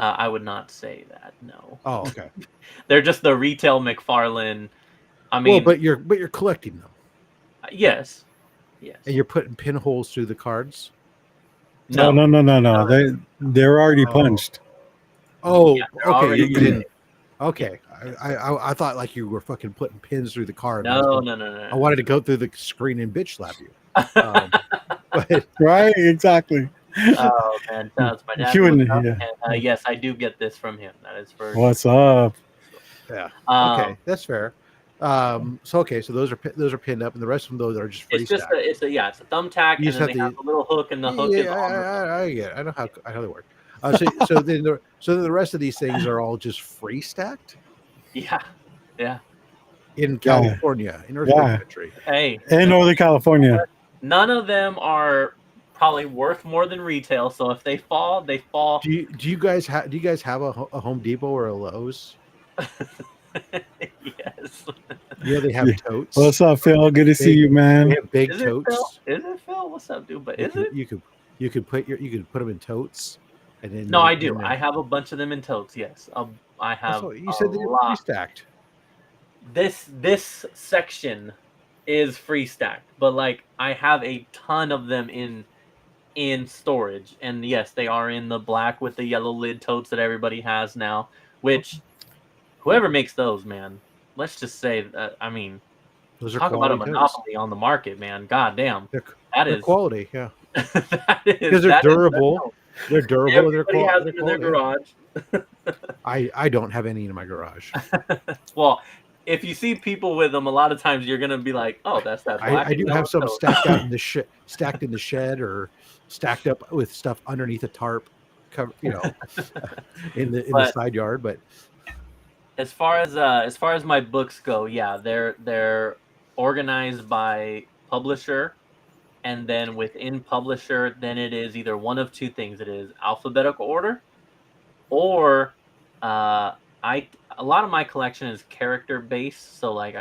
I would not say that. No. Oh, okay. They're just the retail McFarlane. I mean, Well, but you're collecting them, yes, yes. and you're putting pinholes through the cards. No. They're already punched. Oh, Yeah, they're okay. already You didn't. Okay, I thought like you were fucking putting pins through the card. No. I wanted to go through the screen and bitch slap you. But Right, exactly. Oh man, that's my dad. You would wouldn't- love- yeah. and, yes, I do get this from him. That is for What's up? yeah, Um, okay, that's fair. So those are pinned up, and the rest of them those are just free. It's just it's a thumbtack, You and just then have they have to- a little hook, and the hook is on the I get it. I know how they work. So then the rest of these things are all just free stacked yeah. in California, in Earthquake country. Hey, In Northern California. none of them are probably worth more than retail. So if they fall, they fall. Do you guys have a Home Depot or a Lowe's? Yes. Yeah, they have Yeah. totes. What's up, Phil? Good to see you, They man. have big Is it Phil? totes. Is it Phil? What's up, dude? But is it? You could put them in totes, and then No, I do. I have a bunch of them in totes. Yes, I have. You said they were free stacked. This section is free stacked, but like I have a ton of them in storage, and yes, they are in the black with the yellow lid totes that everybody has now. Which whoever makes those, man, let's just say that. I mean, Those are talk about a quality monopoly on the market, man. God damn, They're that is quality, yeah. that is Because they're that is- durable. They're durable. And they're Everybody has quality. them in their garage. I don't have any in my garage. Well, if you see people with them, a lot of times you're gonna be like, "Oh, that's that." Black I do and have some yellow stacked out in the stacked in the shed, or stacked up with stuff underneath a tarp, cover, in the side yard. But as far as my books go, yeah, they're organized by publisher, and then within publisher, then it is either one of two things. It is alphabetical order, or a lot of my collection is character based. So like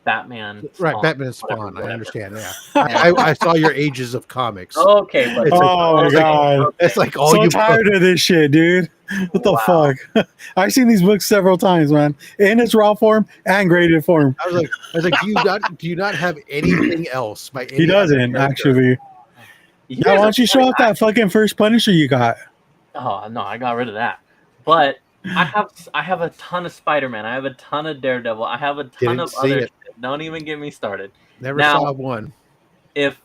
Batman, right, Spawn, Batman and Spawn. whatever. I understand. Yeah, I saw your Ages of Comics. Okay, but It's like- Oh my god. It's like all So you tired of this shit, dude. What the Wow. fuck? I've seen these books several times, man. In its raw form and graded form. I was like, do you not have anything else by any He other doesn't, character? actually. You Yeah, guys why are don't you show off that fucking first Punisher you got? Oh no, I got rid of that. But I have a ton of Spider-Man. I have a ton of Daredevil. I have a ton Didn't of see other it. shit. Don't even get me started. Never Now- saw one. If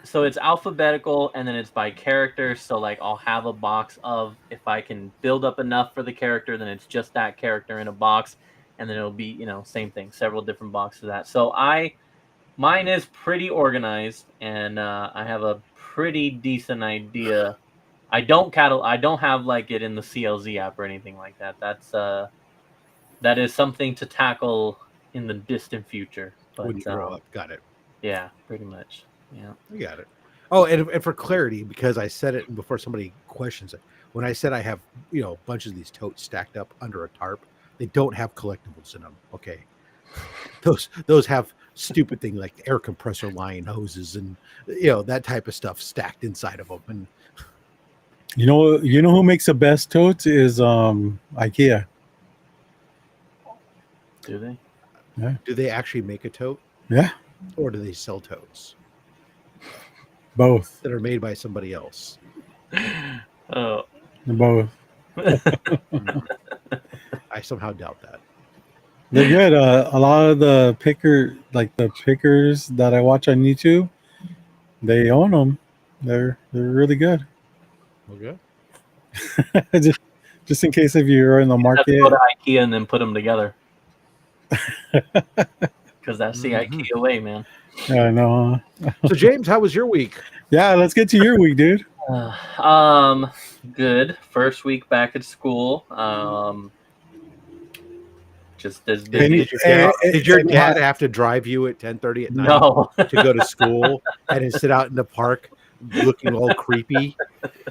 so it's alphabetical and then it's by character. So like I'll have a box of, if I can build up enough for the character, then it's just that character in a box, and then it'll be, same thing, several different boxes of that. So mine is pretty organized, and I have a pretty decent idea. I don't have like it in the CLZ app or anything like that. That is something to tackle in the distant future. But When you grow up, got it. yeah, pretty much. Yeah. I got it. Oh, and for clarity, because I said it before somebody questions it. When I said I have, bunches of these totes stacked up under a tarp, they don't have collectibles in them. Okay, those have stupid things like air compressor line hoses and that type of stuff stacked inside of them. And You know who makes the best totes is IKEA. Do they? do they actually make a tote, Yeah, or do they sell totes both. that are made by somebody else? Oh. Both. I somehow doubt that. They're good. A lot of the pickers that I watch on YouTube, they own them. They're really good. Okay. just in case if you're in the Have to market. go to IKEA and then put them together. Because that's the Mhm. IKEA way, man. I know. So James, how was your week? Yeah, let's get to your week, dude. Good. First week back at school. Just as busy. Did your dad have to drive you at 10:30 at night No. to go to school and then sit out in the park looking all creepy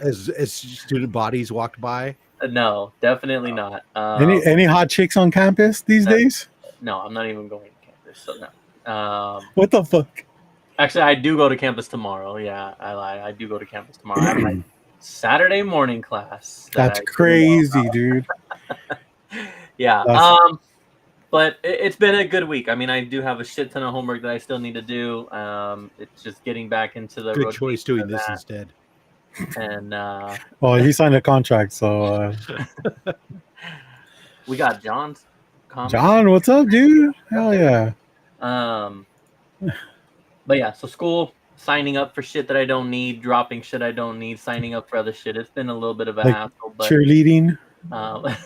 as student bodies walked by? No, definitely not. Any hot chicks on campus these days? No, I'm not even going to campus. So no. What the fuck? Actually, I do go to campus tomorrow. Yeah, I lied. I do go to campus tomorrow. I have my Saturday morning class. That's crazy, dude. Yeah. But it's been a good week. I mean, I do have a shit ton of homework that I still need to do. It's just getting back into the Good choice doing this that. instead. And Well, he signed a contract, so we got John's comment. John, what's up, dude? Hell yeah. But yeah, so school, signing up for shit that I don't need, dropping shit I don't need, signing up for other shit. It's been a little bit of a hassle, but cheerleading. But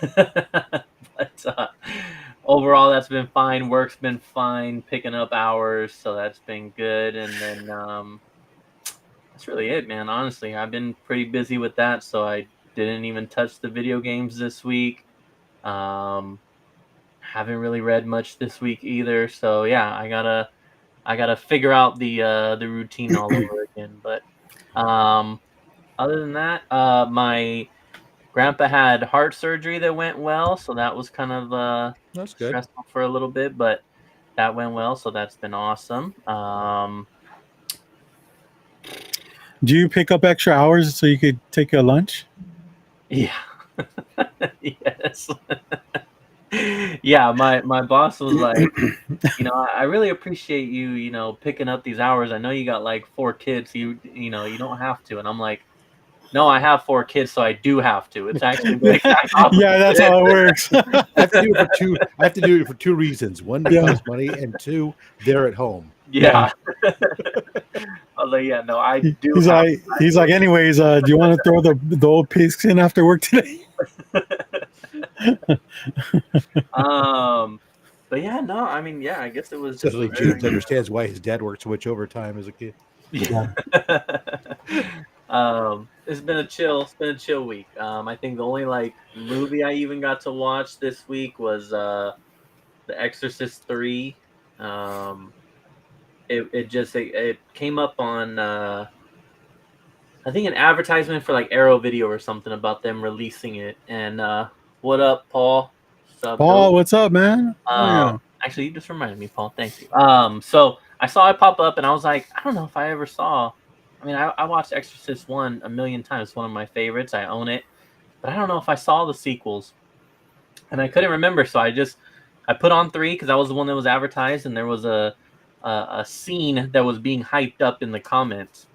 overall, that's been fine. Work's been fine. Picking up hours, so that's been good. And then that's really it, man. Honestly, I've been pretty busy with that, so I didn't even touch the video games this week. Haven't really read much this week either. So yeah, I gotta figure out the routine all over again. But other than that, my grandpa had heart surgery that went well, so that was kind of That's good. stressful for a little bit, but that went well, so that's been awesome. Do you pick up extra hours so you could take a lunch? Yeah. Yes. Yeah, my boss was like, I really appreciate you, picking up these hours. I know you got like 4 kids, so you don't have to. And I'm like, no, I have 4 kids, so I do have to. It's actually the exact opposite. Yeah, that's how it works. I have to do it for 2 reasons. 1, to cost money, and 2, they're at home. Yeah. I was like, yeah, no, I do. He's like, anyways, do you want to throw the old pigs in after work today? But yeah, no, I mean, yeah, I guess it was. Suddenly, James understands why his dad worked so much overtime as a kid. Yeah. It's been a chill week. I think the only movie I even got to watch this week was The Exorcist 3. It came up on I think an advertisement for Arrow Video or something about them releasing it. And what up, Paul? Paul, what's up, man? Actually, you just reminded me, Paul. Thank you. So I saw it pop up, and I was like, I don't know if I ever saw. I mean, I watched Exorcist 1 a million times. It's one of my favorites. I own it, but I don't know if I saw the sequels, and I couldn't remember. So I put on 3 because that was the one that was advertised, and there was a scene that was being hyped up in the comments,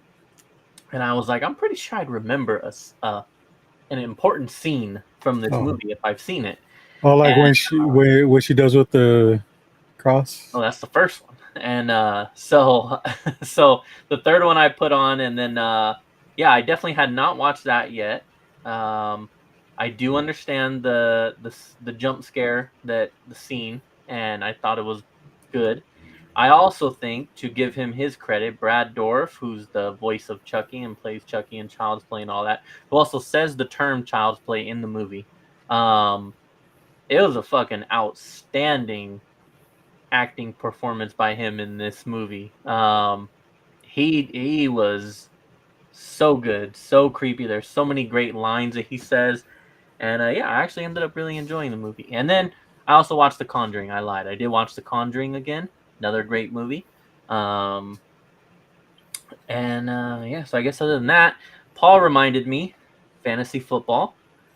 and I was like, I'm pretty sure I'd remember an important scene from this movie if I've seen it. Oh, when she does with the cross. Oh, that's the first one. And so the third one I put on, and then yeah, I definitely had not watched that yet. I do understand the jump scare, the scene, and I thought it was good. I also think, to give him his credit, Brad Dourif, who's the voice of Chucky and plays Chucky in Child's Play and all that, who also says the term Child's Play in the movie. It was a fucking outstanding acting performance by him in this movie. He was so good, so creepy. There's so many great lines that he says, and yeah, I actually ended up really enjoying the movie. And then I also watched The Conjuring. I lied. I did watch The Conjuring again. Another great movie. And yeah, so I guess other than that, Paul reminded me, fantasy football.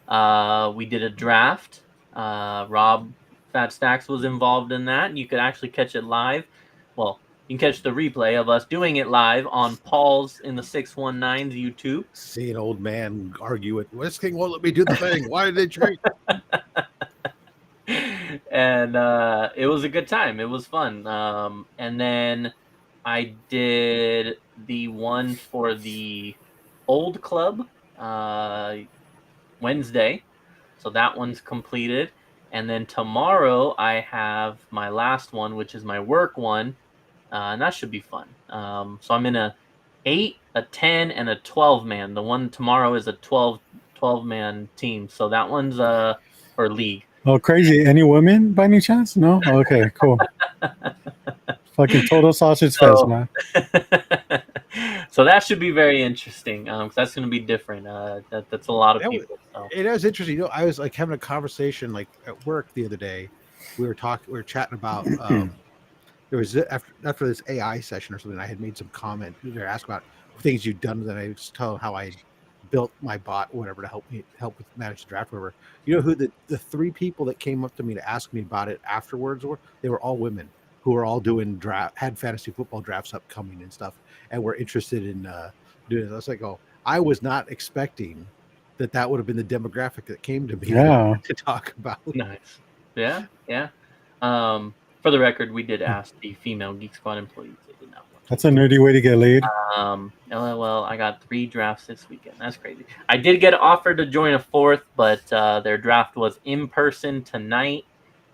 We did a draft. Rob Fat Stacks was involved in that. You could actually catch it live. Well, you can catch the replay of us doing it live on Paul's in the 619's YouTube. See an old man argue with, this thing won't let me do the thing. Why did they trade? And it was a good time. It was fun. And then I did the one for the old club Wednesday. So that one's completed. And then tomorrow I have my last one, which is my work one. And that should be fun. So I'm in a 8, a 10, and a 12-man. The one tomorrow is a 12-man team. So that one's or league. Oh, crazy. Any women by any chance? No? Okay, cool. Fucking total sausage fest, man. So that should be very interesting because that's going to be different. That's a lot of people. So. It was interesting. I was having a conversation at work the other day. We were chatting about there was after this AI session or something. I had made some comment. They were asking about things you'd done, and I was telling how I built my bot, whatever, to help with manage the draft, whatever. You know who the 3 people that came up to me to ask me about it afterwards were? They were all women who were all doing had fantasy football drafts upcoming and stuff, and were interested in doing it. I was like, oh, I was not expecting that would have been the demographic that came to me to talk about. Nice. Yeah. For the record, we did ask the female Geek Squad employees. They did not want to. That's a nerdy way to get laid. LOL, I got 3 drafts this weekend. That's crazy. I did get offered to join a 4th, but their draft was in person tonight,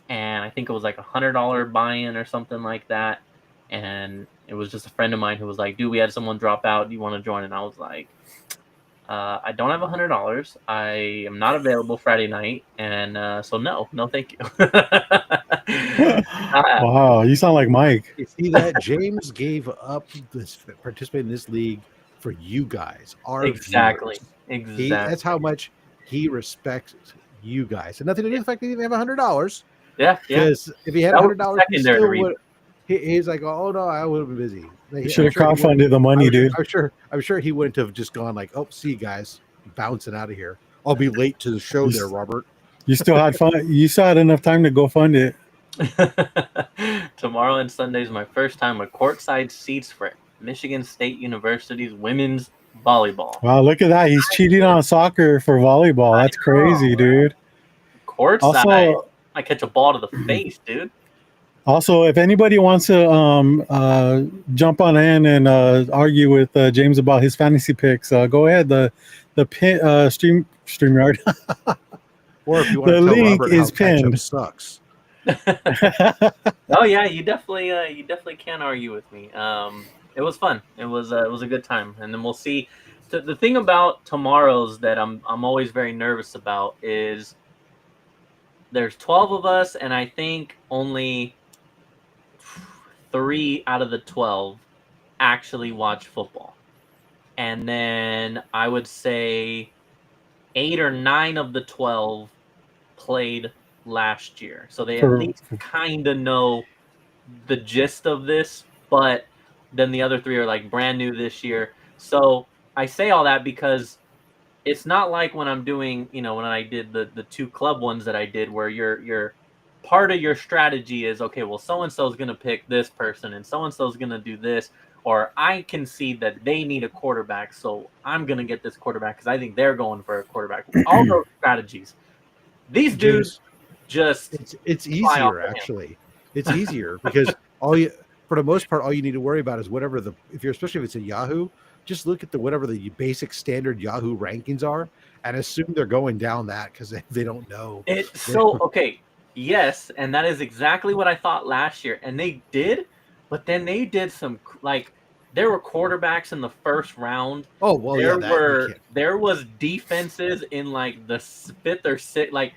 and I think it was like $100 buy-in or something like that. And it was just a friend of mine who was like, dude, we had someone drop out. Do you want to join? And I was like, I don't have $100. I am not available Friday night, and so no, thank you. Wow, you sound like Mike. You see that? James gave up participating in this league for you guys. Exactly. That's how much he respects you guys, and nothing to do with the fact that he didn't have $100. Yeah. Because if he had $100, he still would. He's like, oh no, I would have been busy. You should have crowdfunded the money, dude. I'm sure he wouldn't have just gone like, oh, see, guys, bouncing out of here. I'll be late to the show there, Robert. You still had fun. You still had enough time to go fund it. Tomorrow and Sunday is my first time with courtside seats for Michigan State University's women's volleyball. Wow, look at that. He's cheating on soccer for volleyball. That's crazy, dude. Courtside. Also, I catch a ball to the face, dude. Also, if anybody wants to jump on in and argue with James about his fantasy picks, go ahead. The StreamYard. Or if you want to tell link Robert is how pinned. Sucks. Oh yeah, you definitely can argue with me. It was fun. It was a good time, and then we'll see. The thing about tomorrow's that I'm always very nervous about is there's 12 of us, and I think only 3 out of the 12 actually watch football. And then I would say 8 or 9 of the 12 played last year. So they at least kind of know the gist of this, but then the other 3 are like brand new this year. So I say all that because it's not like when I'm doing, when I did the 2 club ones that I did where you're part of your strategy is, okay, well, so-and-so is going to pick this person and so-and-so is going to do this, or I can see that they need a quarterback, so I'm going to get this quarterback because I think they're going for a quarterback. All those strategies. These dudes just... It's easier, actually. It's easier because for the most part, all you need to worry about is whatever especially if it's a Yahoo, just look at whatever the basic standard Yahoo rankings are and assume they're going down that because they don't know. It's so, okay. Yes, and that is exactly what I thought last year. And they did, but then they did some, there were quarterbacks in the first round. Oh, well, there was defenses in, the 5th or 6th.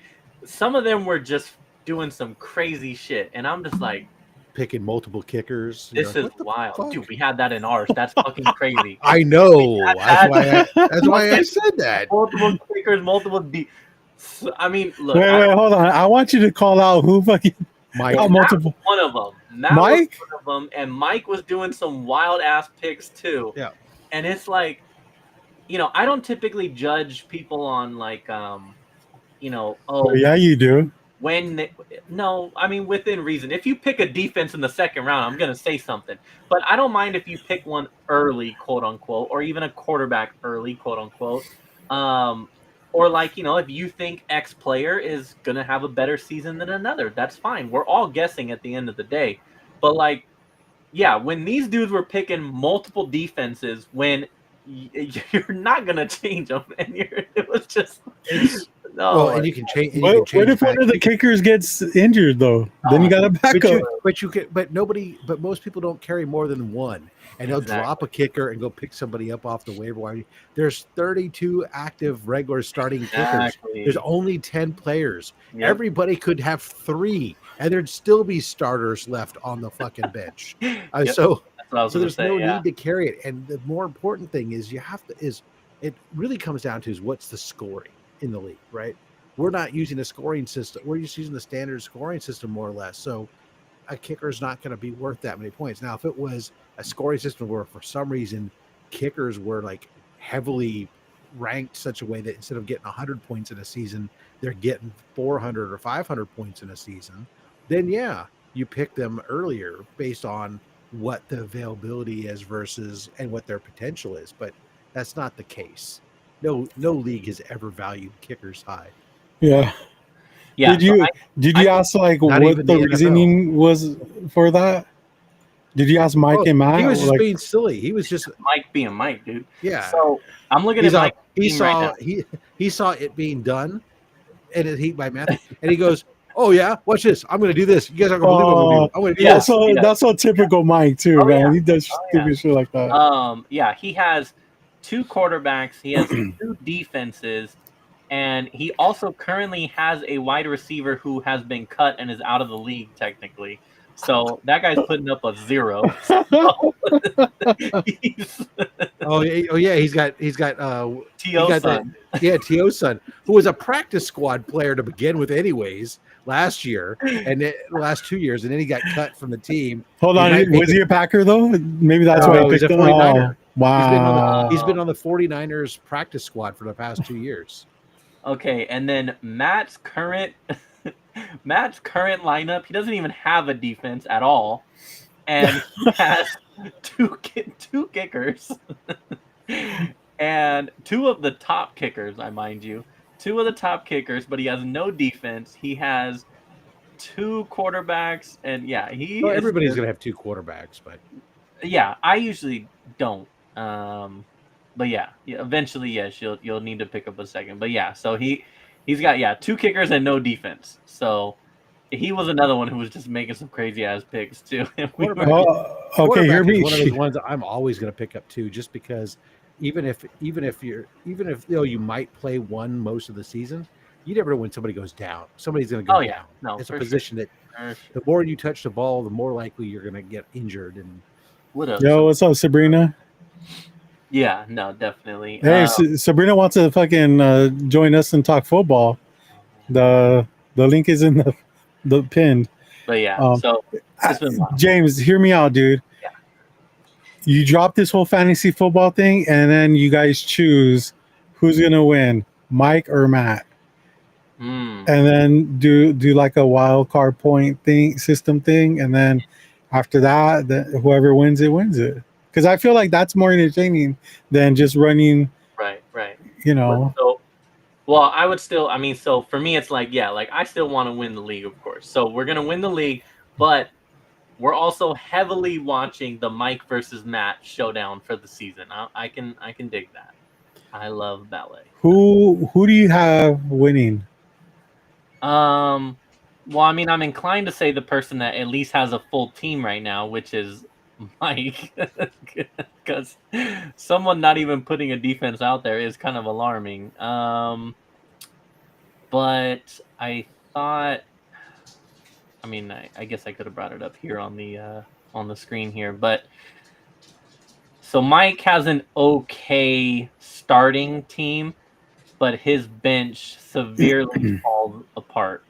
Some of them were just doing some crazy shit. And I'm just like, picking multiple kickers. This is wild. Fuck? Dude, we had that in ours. That's fucking crazy. I know. That's why I said that. Multiple kickers, multiple I mean, look. Wait, hold on. I want you to call out who fucking Mike. Multiple. One of them. Mike? Was one of them, and Mike was doing some wild ass picks too. Yeah. And it's like, I don't typically judge people on Oh, yeah, you do. No, I mean within reason. If you pick a defense in the 2nd round, I'm gonna say something. But I don't mind if you pick one early, quote unquote, or even a quarterback early, quote unquote. Or if you think X player is gonna have a better season than another, that's fine. We're all guessing at the end of the day. But when these dudes were picking multiple defenses, when you're not gonna change them, and it was just. And you can change. What if one of the kickers gets injured though? Then you got to back up. But most people don't carry more than one, and they'll drop a kicker and go pick somebody up off the waiver wire. There's 32 active regular starting kickers. There's only 10 players. Yep. Everybody could have 3, and there'd still be starters left on the fucking bench. Yep. So there's no need to carry it. And the more important thing is it really comes down to what's the scoring in the league, right? We're not using a scoring system. We're just using the standard scoring system more or less. So a kicker is not going to be worth that many points. Now, if it was a scoring system where for some reason kickers were heavily ranked such a way that instead of getting 100 points in a season, they're getting 400 or 500 points in a season, then yeah, you pick them earlier based on what the availability is versus and what their potential is. But that's not the case. No league has ever valued kickers high. Yeah. Yeah. Did you ask like Not what even the the NFL. reasoning was for that? Did you ask Mike and Matt? He was just like, being silly. He was just Mike being Mike, dude. yeah. So I'm looking at Mike's team right now. He saw it being done in a heat by Matthew, and he goes, "Oh yeah, watch this. I'm going to do this. You guys aren't going to believe what I'm going to do. I'm going to do this." That's so typical Mike too, man. Yeah. He does stupid shit like that. Yeah, he has 2 quarterbacks. He has 2 defenses, and he also currently has a wide receiver who has been cut and is out of the league technically. So that guy's putting up a 0. Oh yeah, he's got T.O.'s son. T.O.'s son, who was a practice squad player to begin with, anyways, last year and the last 2 years, and then he got cut from the team. Hold on, was he a Packer though? Maybe that's why he picked him. Oh, wow, he's been on the 49ers practice squad for the past 2 years. Okay, and then Matt's current lineup, he doesn't even have a defense at all, and he has two kickers, and 2 of the top kickers. I mind you, 2 of the top kickers, but he has no defense. He has 2 quarterbacks, and yeah, everybody's gonna have 2 quarterbacks, but yeah, I usually don't. But yeah, eventually, yes, you'll need to pick up a second. But yeah, so he's got 2 kickers and no defense. So he was another one who was just making some crazy ass picks too. Okay, here is one of those ones that I'm always going to pick up too, just because even if you might play one most of the season, you never know when somebody goes down. Somebody's going to go down. No, it's a position that the more you touch the ball, the more likely you're going to get injured. And what's up, Sabrina? Yeah, no, definitely. Hey, Sabrina wants to fucking join us and talk football. The link is in the pinned. But yeah, so James, hear me out, dude. Yeah. You drop this whole fantasy football thing, and then you guys choose who's gonna win, Mike or Matt. And then do like a wild card point system thing, and then after that, whoever wins it wins it. Because I feel like that's more entertaining than just running. Right. You know. Well, I would still. I mean, so for me, it's like I still want to win the league, of course. So we're gonna win the league, but we're also heavily watching the Mike versus Matt showdown for the season. I can dig that. I love ballet. Who do you have winning? Well, I mean, I'm inclined to say the person that at least has a full team right now, which is Mike, because someone not even putting a defense out there is kind of alarming. But I thought, I mean, I guess I could have brought it up here on the screen here, but so Mike has an okay starting team, but his bench severely falls apart.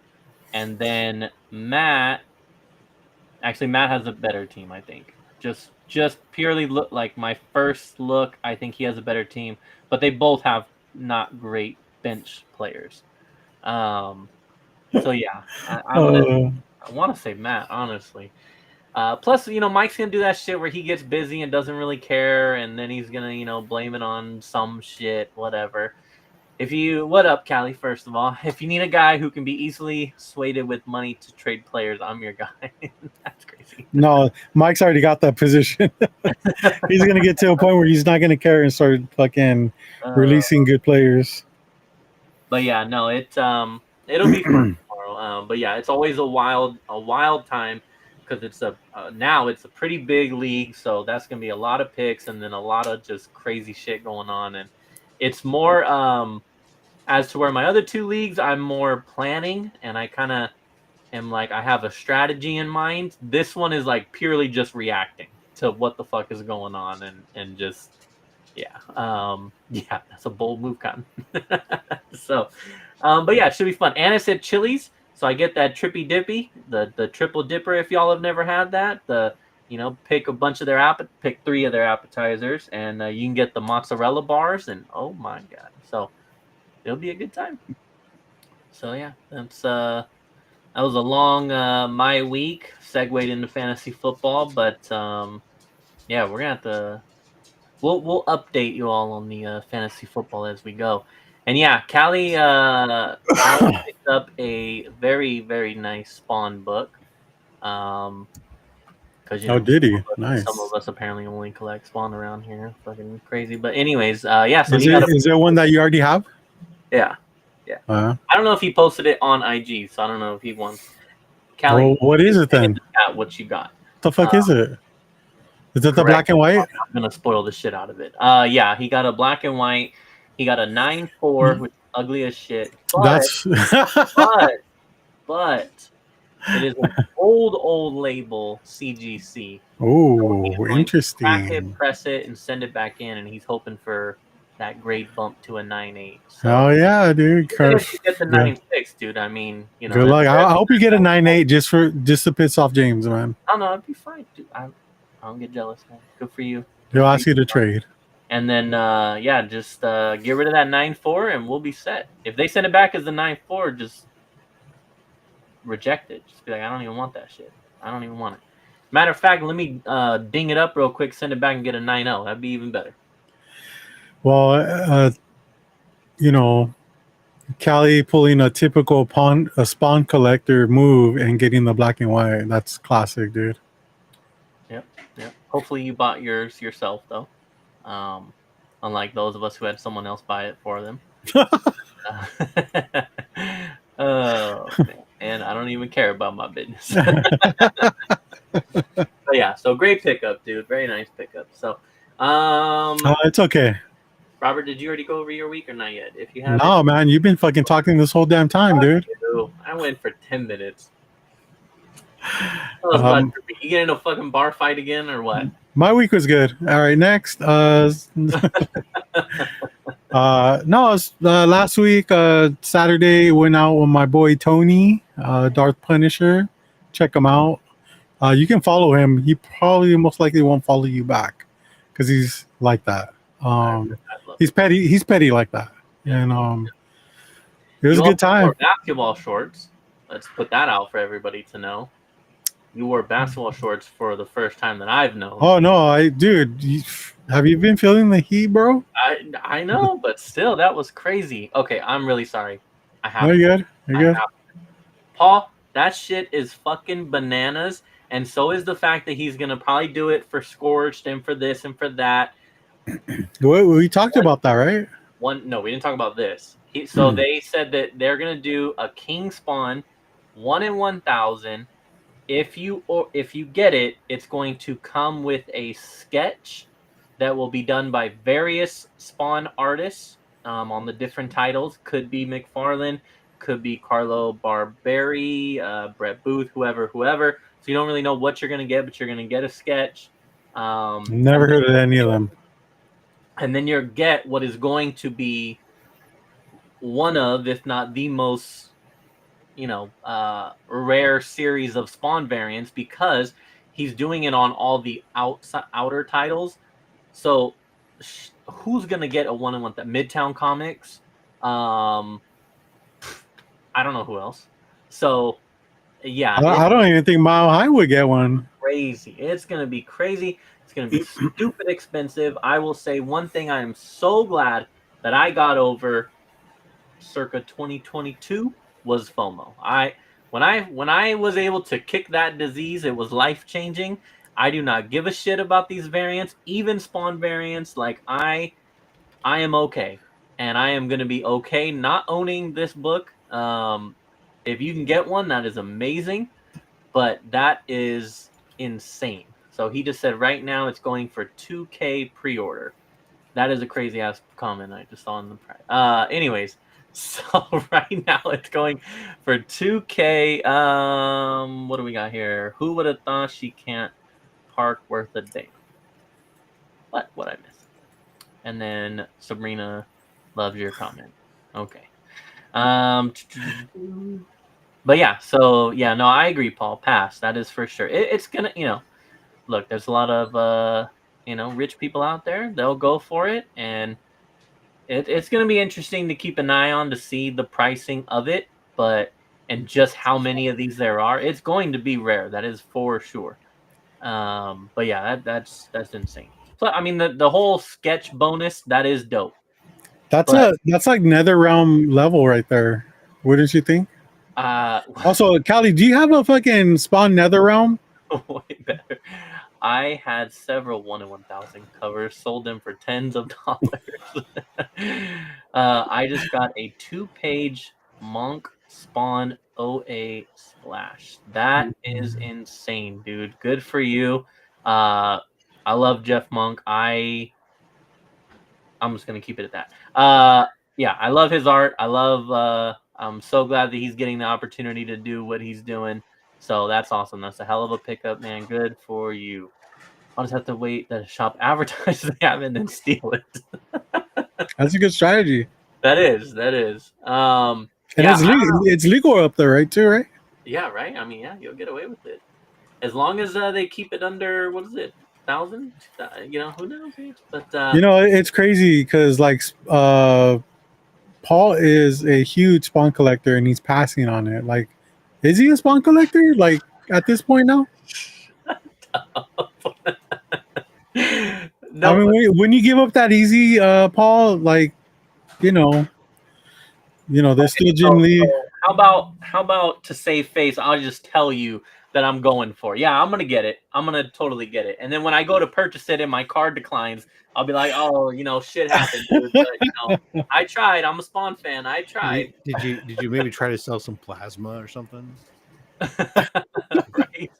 And then Matt has a better team, I think. Just purely look like my first look, I think he has a better team, but they both have not great bench players. So yeah, I want to say Matt, honestly. Plus, Mike's gonna do that shit where he gets busy and doesn't really care, and then he's gonna, blame it on some shit, whatever. What up, Callie? First of all, if you need a guy who can be easily swayed with money to trade players, I'm your guy. That's crazy. No, Mike's already got that position. He's gonna get to a point where he's not gonna care and start fucking releasing good players. But yeah, no, it'll be fun tomorrow. But yeah, it's always a wild time because now it's a pretty big league, so that's gonna be a lot of picks and then a lot of just crazy shit going on, and it's more as to where my other 2 leagues, I'm more planning, and I kind of am like, I have a strategy in mind. This one is like purely just reacting to what the fuck is going on, and just, that's a bold move, Cotton. So, but yeah, it should be fun. Anna said Chili's, so I get that trippy dippy, the triple dipper. If y'all have never had that, the pick a bunch of pick 3 of their appetizers, and you can get the mozzarella bars, and oh my god, so it'll be a good time. So yeah, that was a long my week segued into fantasy football, but yeah, we're gonna have to we'll update you all on the fantasy football as we go. And yeah, Callie picked up a very, very nice Spawn book. Because Oh, did he? some of Nice. us apparently only collect Spawn around here. Fucking crazy. But anyways, yeah. So Is there one that you already have? Yeah. I don't know if he posted it on IG, so I don't know if he won. Callie, well, what is it then? What you got? What the fuck is it? Is it the black and white? I'm gonna spoil the shit out of it. Yeah, he got a black and white. He got a 9.4, which is ugly as shit. But, but it is an old label CGC. Oh, So interesting. Crack it, press it, and send it back in, and he's hoping for that grade bump to a 9.8. So, oh yeah, dude. if you get the 9.6, dude, I mean, good luck. I hope you get a 9.8 just to piss off James, man. Oh no, it'd be fine, dude. I don't get jealous, man. Good for you. He'll ask you to trade. And then, yeah, just get rid of that 9.4 and we'll be set. If they send it back as the 9.4, just reject it. Just be like, I don't even want that shit. I don't even want it. Matter of fact, let me ding it up real quick, send it back and get a 9.0. That'd be even better. Well, Callie pulling a typical Spawn collector move and getting the black and white. That's classic, dude. Yep. Hopefully you bought yours yourself, though. Unlike those of us who had someone else buy it for them. Oh, man. And I don't even care about my business. But yeah, so great pickup, dude. Very nice pickup. So, it's okay. Robert, did you already go over your week or not yet? If you haven't, no, man, you've been fucking talking this whole damn time, dude. I went for 10 minutes. You get in a fucking bar fight again or what? My week was good. All right, next. Last week, Saturday, went out with my boy Tony, Darth Punisher. Check him out. You can follow him. He probably most likely won't follow you back because he's like that. He's petty. He's petty like that. And it was a good time. Basketball shorts. Let's put that out for everybody to know. You wore basketball shorts for the first time that I've known. Oh no, dude, have you been feeling the heat, bro? I know, but still, that was crazy. Okay, I'm really sorry. I have. You're good. Paul, that shit is fucking bananas, and so is the fact that he's gonna probably do it for Scorched and for this and for that. We talked about that, right? No, we didn't talk about this. So they said that they're gonna do a King Spawn 1 in 1,000. If you get it, it's going to come with a sketch that will be done by various Spawn artists on the different titles. Could be McFarlane, could be Carlo Barberi, Brett Booth, whoever. So you don't really know what you're going to get, but you're going to get a sketch. Never heard of any of them. And then you'll get what is going to be one of, if not the most, rare series of Spawn variants, because he's doing it on all the outer titles. So who's gonna get a 1 in 1? Midtown Comics? I don't know who else. So yeah, I don't even think Mile High would get one. Crazy. It's gonna be crazy. It's gonna be stupid expensive. I will say one thing: I am so glad that I got over circa 2022 was FOMO. When I was able to kick that disease, it was life-changing. I do not give a shit about these variants, even Spawn variants. Like I am okay, and I am going to be okay not owning this book. If you can get one, that is amazing, but that is insane. So he just said right now it's going for 2K pre-order. That is a crazy ass comment I just saw in the price. Anyways. So right now it's going for 2K. What do we got here? Who would have thought she can't park worth a damn? What I miss? And then Sabrina loves your comment. Okay. But yeah. So yeah. No, I agree, Paul. Pass. That is for sure. It's gonna. look, there's a lot of rich people out there. They'll go for it, and it's going to be interesting to keep an eye on to see the pricing of it, and just how many of these there are. It's going to be rare, that is for sure. But yeah, that's insane. So I mean, the whole sketch bonus, that is dope. That's like Nether Realm level right there. Wouldn't you think? Also, Callie, do you have a fucking Spawn Nether Realm? Way better. I had several 1 in 1,000 covers, sold them for tens of dollars. I just got a 2-page Monk Spawn OA Splash. That is insane, dude. Good for you. I love Jeff Monk. I'm just gonna keep it at that. Yeah, I love his art. I'm so glad that he's getting the opportunity to do what he's doing. So that's awesome. That's a hell of a pickup, man. Good for you. I'll just have to wait that shop advertises they have it and then steal it. That's a good strategy. That is. And it's legal up there, right? Too, right? Yeah, right. I mean, yeah, you'll get away with it as long as they keep it under 1,000. Who knows? But it's crazy because like Paul is a huge Spawn collector and he's passing on it. Like, is he a Spawn collector? Like at this point now? No, I mean, when you give up that easy, Paul, like, there's still Jim Lee. So how about to save face? I'll just tell you that I'm going for. Yeah, I'm gonna get it. I'm gonna totally get it. And then when I go to purchase it and my card declines, I'll be like, oh, shit happened, dude. But, I tried. I'm a Spawn fan. I tried. Did you maybe try to sell some plasma or something? Right.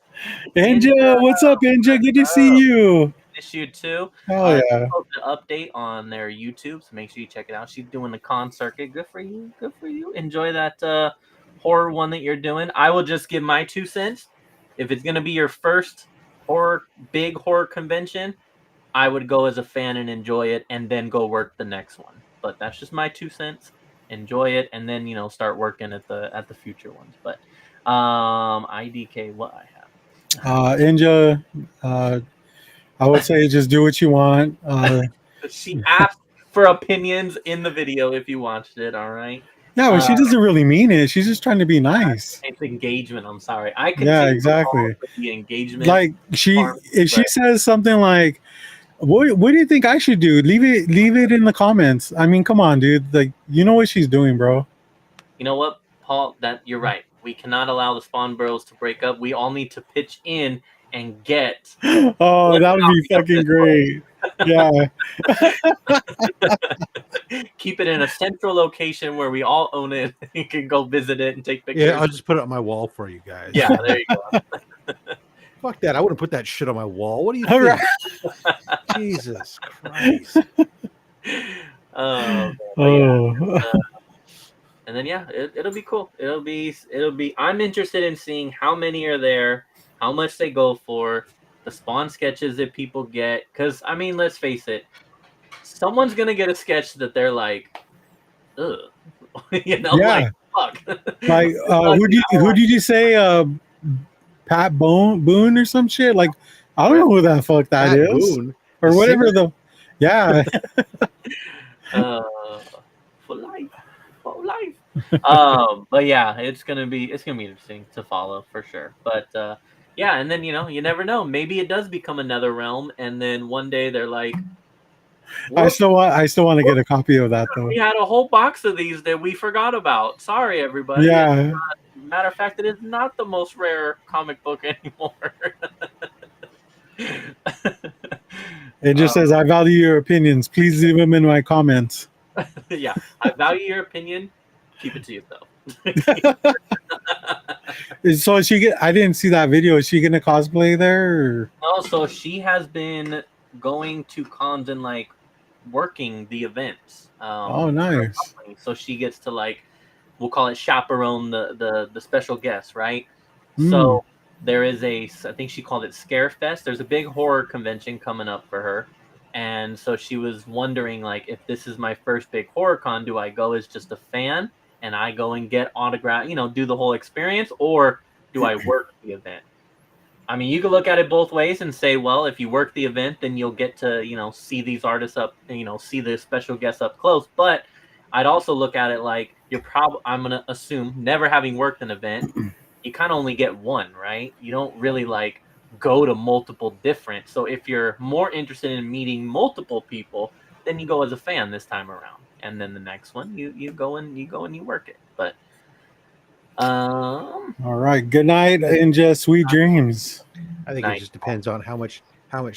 Inja, what's up, Inja? Good to see you. Issue 2. Oh yeah. Posted an update on their YouTube, so make sure you check it out. She's doing the con circuit. Good for you. Good for you. Enjoy that horror one that you're doing. I will just give my 2 cents. If it's gonna be your first big horror convention, I would go as a fan and enjoy it, and then go work the next one. But that's just my 2 cents. Enjoy it, and then start working at the future ones. But IDK, what I have. Inja, I would say just do what you want. She asked for opinions in the video if you watched it, all right? Yeah, but she doesn't really mean it. She's just trying to be nice. It's engagement. I'm sorry. I could exactly. The engagement. Like she says something like, what do you think I should do? Leave it in the comments. I mean, come on, dude. Like, you know what she's doing, bro. You know what, Paul? That you're right. We cannot allow the Spawn Bros to break up. We all need to pitch in and get. Oh, that would be fucking great. Yeah. Keep it in a central location where we all own it. You can go visit it and take pictures. Yeah, I'll just put it on my wall for you guys. Yeah, there you go. Fuck that. I wouldn't put that shit on my wall. What do you think? Right. Jesus Christ. And then it'll be cool. It'll be I'm interested in seeing how many are there, how much they go for, the Spawn sketches that people get. Because, I mean, let's face it, someone's going to get a sketch that they're like, ugh. Like, fuck. Like, who did you say? Pat Boone or some shit? Like, I don't know who the fuck that Pat is. Boone. Or whatever singer? Yeah. For life. But yeah, it's gonna be interesting to follow for sure. But and then you never know. Maybe it does become another realm, and then one day they're like, I still want to get a copy of that though. We had a whole box of these that we forgot about. Sorry, everybody. Yeah. Matter of fact, it is not the most rare comic book anymore. It just says, "I value your opinions. Please leave them in my comments." Yeah, I value your opinion. Keep it to yourself. So I didn't see that video. Is she gonna cosplay there? Or? No, so she has been going to cons and like working the events. Oh, nice. So she gets to like, we'll call it chaperone the special guests, right? So there is I think she called it Scare Fest. There's a big horror convention coming up for her. And so she was wondering, like, if this is my first big horror con, do I go as just a fan and I go and get autograph, do the whole experience, or do I work the event? I mean, you can look at it both ways and say, well, if you work the event, then you'll get to, see these artists up, see the special guests up close. But I'd also look at it like I'm going to assume, never having worked an event, you kind of only get one, right? You don't really like go to multiple different. So if you're more interested in meeting multiple people, then you go as a fan this time around. And then the next one, you go and you work it. But all right. Good night and just sweet dreams. I think it just depends on how much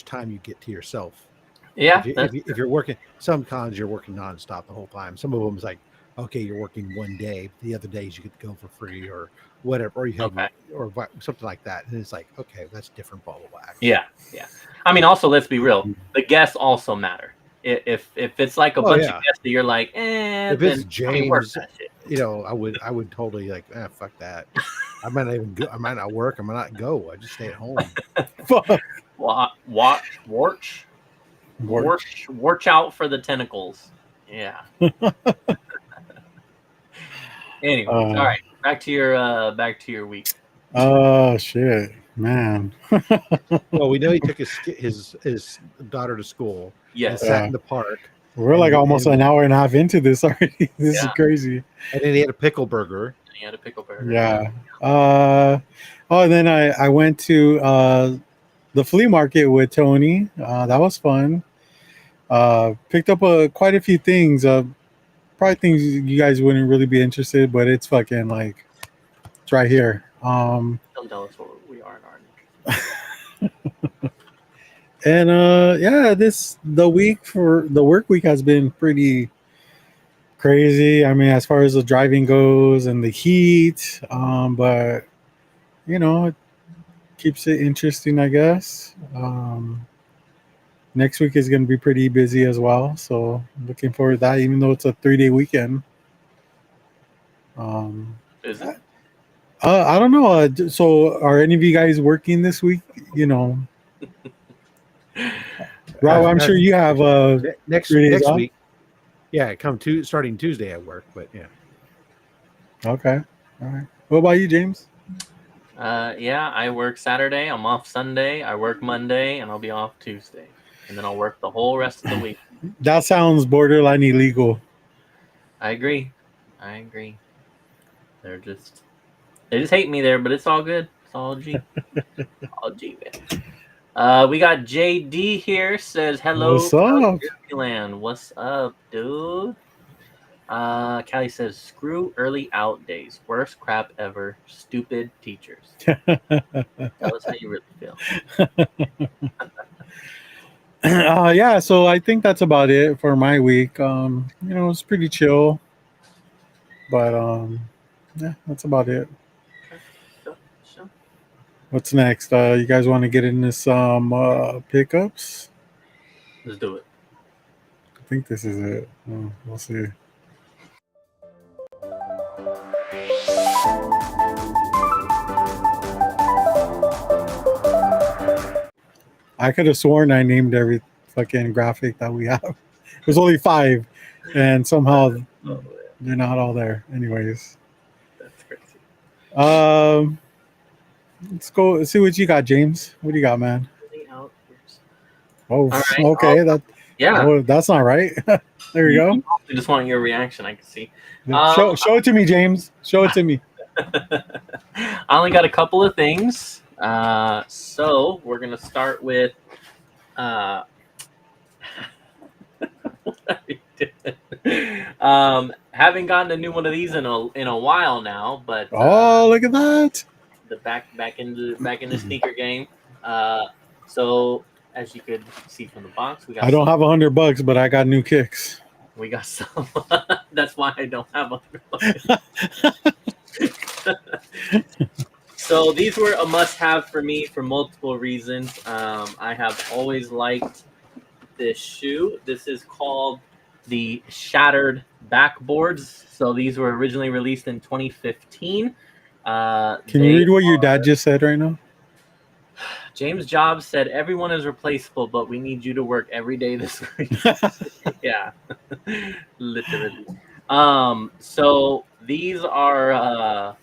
time you get to yourself. Yeah. If you're working, some cons you're working nonstop the whole time. Some of them is like, okay, you're working one day, the other days you get to go for free or whatever, or you have or something like that. And it's like, okay, that's different ball of wax. Yeah. I mean, also, let's be real. The guests also matter. If it's like a bunch of guests that you're like, if it's James, I would totally like, fuck that. I might not even go. I might not work. I might not go. I just stay at home. Watch out for the tentacles. Yeah. Anyway, all right. Back to your week. Oh shit, man. Well, we know he took his daughter to school. Yes. And sat in the park. We're like almost an hour and a half into this already. This is crazy. And then he had a pickle burger. Yeah. And then I went to the flea market with Tony. That was fun. Picked up quite a few things. Probably things you guys wouldn't really be interested, but it's fucking like it's right here. Don't tell us what we are in our niche. And the work week has been pretty crazy. I mean, as far as the driving goes and the heat, but it keeps it interesting, I guess. Next week is going to be pretty busy as well, so I'm looking forward to that. Even though it's a 3-day weekend. Is it? I don't know. So, are any of you guys working this week? Rob, I'm sure you have next off. week. Yeah, starting Tuesday at work, but yeah. Okay, all right. What about you, James? I work Saturday. I'm off Sunday. I work Monday, and I'll be off Tuesday, and then I'll work the whole rest of the week. That sounds borderline illegal. I agree. They just hate me there, but it's all good. It's all G. All G, man. We got JD here. Says hello. What's up? Disneyland. What's up, dude? Callie says screw early out days. Worst crap ever. Stupid teachers. Tell us how you really feel. Yeah. So I think that's about it for my week. It's pretty chill. But yeah, that's about it. Sure. What's next? You guys want to get into some pickups? Let's do it. I think this is it. We'll see. I could have sworn I named every fucking graphic that we have. There's only 5, and somehow they're not all there. Anyways. That's crazy. Let's go see what you got, James. What do you got, man? Oh, right. Okay. That's not right. There you go. I just want your reaction. I can see. Show it to me, James. Show it to me. I only got a couple of things. So we're gonna start with. What are you doing? Haven't gotten a new one of these in a while now, but look at that. The back in the sneaker game. So as you could see from the box, we got. I don't have $100, but I got new kicks. We got some. That's why I don't have $100. So these were a must-have for me for multiple reasons. I have always liked this shoe. This is called the Shattered Backboards. So these were originally released in 2015. Can you read what your dad just said right now? James Jobs said, "Everyone is replaceable, but we need you to work every day this week." Yeah, literally. So these are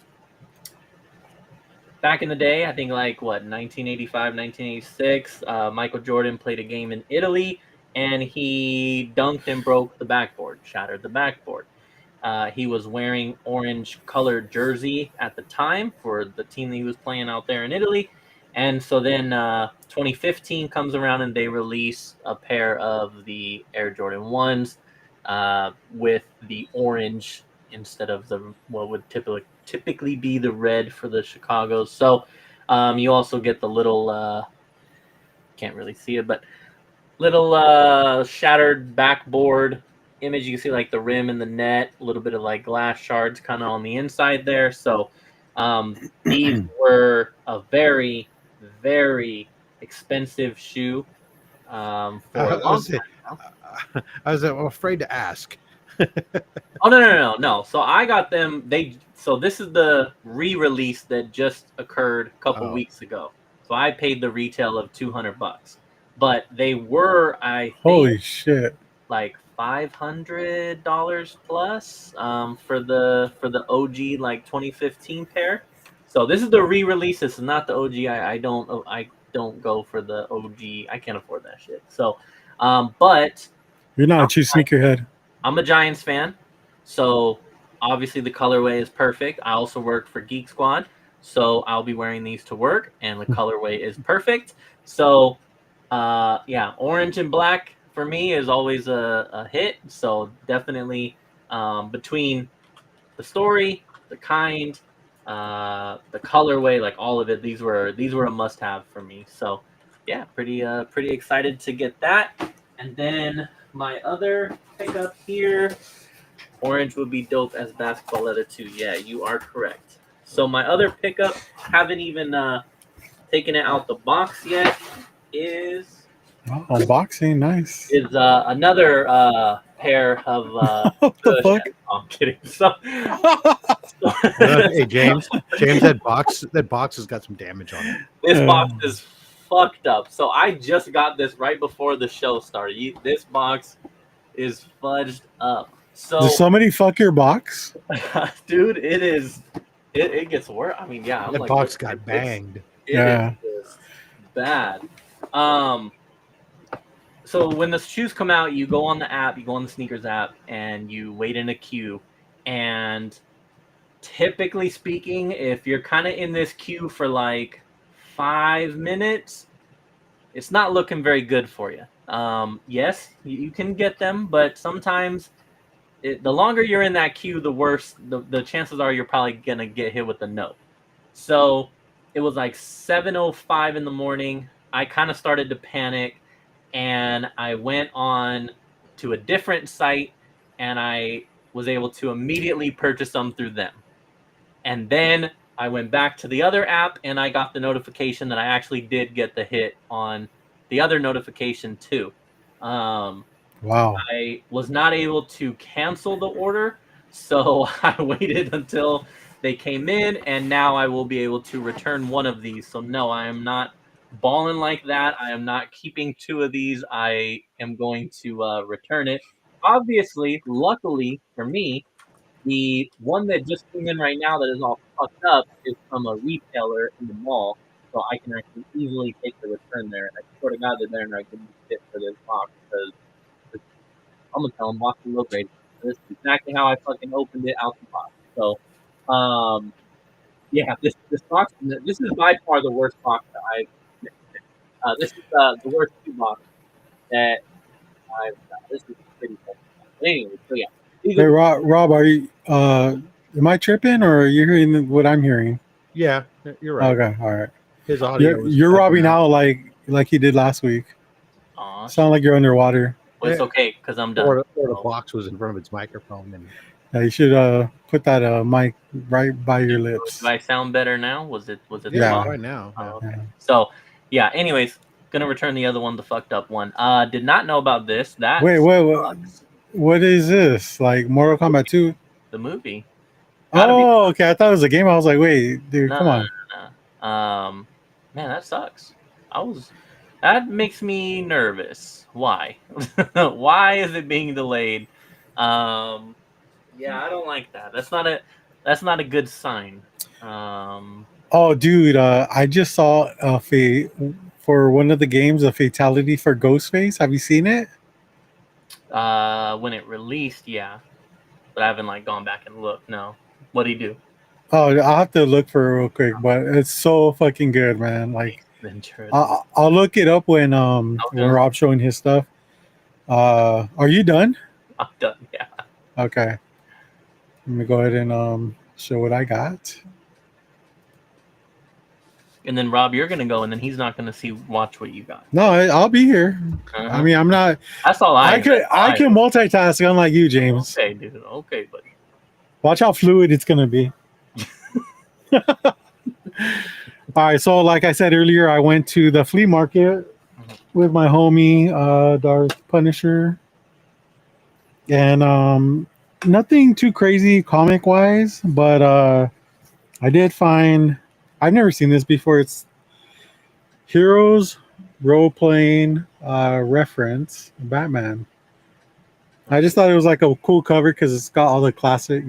back in the day, I think like what 1985, 1986, Michael Jordan played a game in Italy, and he dunked and broke the backboard, shattered the backboard. He was wearing orange colored jersey at the time for the team that he was playing out there in Italy. And so then 2015 comes around and they release a pair of the Air Jordan 1s with the orange instead of the what would typically be the red for the Chicago's. So you also get the little, can't really see it, but little shattered backboard image. You can see like the rim and the net, a little bit of like glass shards kind of on the inside there. So these were a very, very expensive shoe for a long time now. I was afraid to ask. Oh no. So I got them. So this is the re-release that just occurred a couple weeks ago. So I paid the retail of $200, but they were, I think, Holy shit, like $500 plus for the OG like 2015 pair. So this is the re-release. This is not the OG. I don't go for the OG. I can't afford that shit. So, but you're not a cheap sneakerhead. I'm a Giants fan, so obviously the colorway is perfect. I also work for Geek Squad, so I'll be wearing these to work, and the colorway is perfect. So, yeah, orange and black for me is always a hit. So definitely between the story, the kind, the colorway, like all of it, these were a must-have for me. So yeah, pretty excited to get that. And then my other pickup here, orange would be dope as basketball leather too. Yeah, you are correct. So my other pickup, haven't even taken it out the box yet, is unboxing, nice. Is another pair of what the fuck? Oh, I'm kidding. So, Hey James, that box has got some damage on it. This box is fucked up. So I just got this right before the show started. This box is fudged up. So did somebody fuck your box? Dude, it is. It gets worse. I mean, yeah, That box got banged. It is just bad. So when the shoes come out, you go on the app, you go on the sneakers app, and you wait in a queue. And typically speaking, if you're kind of in this queue for like 5 minutes, it's not looking very good for you. Yes, you can get them, but sometimes the longer you're in that queue, the worse the chances are you're probably going to get hit with a no. So it was like 7:05 in the morning. I kind of started to panic. And I went on to a different site, and I was able to immediately purchase them through them. And then I went back to the other app, and I got the notification that I actually did get the hit on the other notification too. Wow. I was not able to cancel the order, so I waited until they came in, and now I will be able to return one of these. So no, I am not balling like that. I am not keeping 2 of these. I am going to return it. Obviously, luckily for me, the one that just came in right now that is all fucked up is from a retailer in the mall, so I can actually easily take the return there. I sort of got it there, and I couldn't fit for this box because I'm gonna tell them box is low grade. This is exactly how I fucking opened it out the box. So, yeah, this box, this is by far the worst box that I've. This is the worst shoe box that I've got. This is pretty cool. Anyway, so yeah. Hey, Rob, are you? Am I tripping, or are you hearing what I'm hearing? Yeah, you're right. Okay, all right. His audio. You're robbing out like he did last week. Aw, Sound like you're underwater. well, it's okay because I'm done. Or the box was in front of its microphone, and Yeah, you should put that mic right by your lips. Do I sound better now? Was it? Yeah. right now. Oh, okay. So yeah. Anyways, gonna return the other one, the fucked up one. Did not know about this. That Wait, what is this? Like Mortal Kombat 2? The movie. Oh, okay. I thought it was a game. I was like, wait, dude, come on. No. Man, that sucks. That makes me nervous. Why? Why is it being delayed? Yeah, I don't like that. That's not a good sign. Oh, dude, I just saw for one of the games a fatality for Ghostface. Have you seen it? When it released, yeah, but I haven't like gone back and looked. No, what'd he do? Oh, I'll have to look for it real quick, but it's so fucking good, man. Like, Ace Ventura. I'll look it up when Okay, Rob's showing his stuff. Are you done? I'm done. Yeah. Okay, let me go ahead and show what I got. And then Rob, you're gonna go, and then he's not gonna watch what you got. No, I'll be here. I mean, I'm not. That's all I can multitask, unlike you, James. Okay, dude. Okay, buddy. Watch how fluid it's gonna be. All right, so like I said earlier, I went to the flea market with my homie Darth Punisher, and nothing too crazy comic wise, but I did find, I've never seen this before. It's Heroes role playing reference Batman. I just thought it was like a cool cover because it's got all the classic,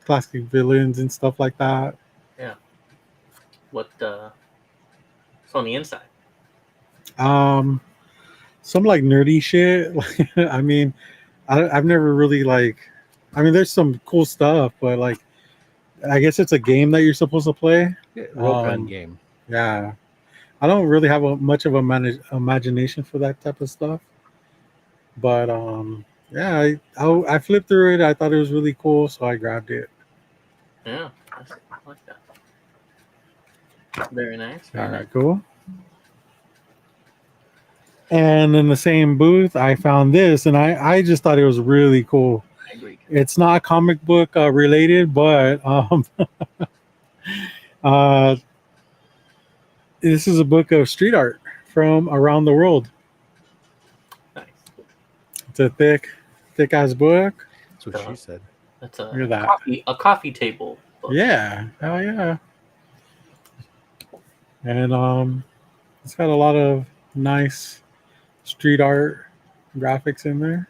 classic villains and stuff like that. Yeah. What's on the inside? Some like nerdy shit. I mean, I've never really there's some cool stuff, but like, I guess it's a game that you're supposed to play. Yeah, rope gun game. Yeah, I don't really have much of a imagination for that type of stuff. But yeah, I flipped through it. I thought it was really cool, so I grabbed it. Yeah, I like that. Very nice. All right, cool. And in the same booth, I found this, and I just thought it was really cool. I agree. It's not comic book related, but this is a book of street art from around the world. Nice. It's a thick ass book. That's what she said. That's Look at that. a coffee table book. Yeah, hell yeah. And it's got a lot of nice street art graphics in there.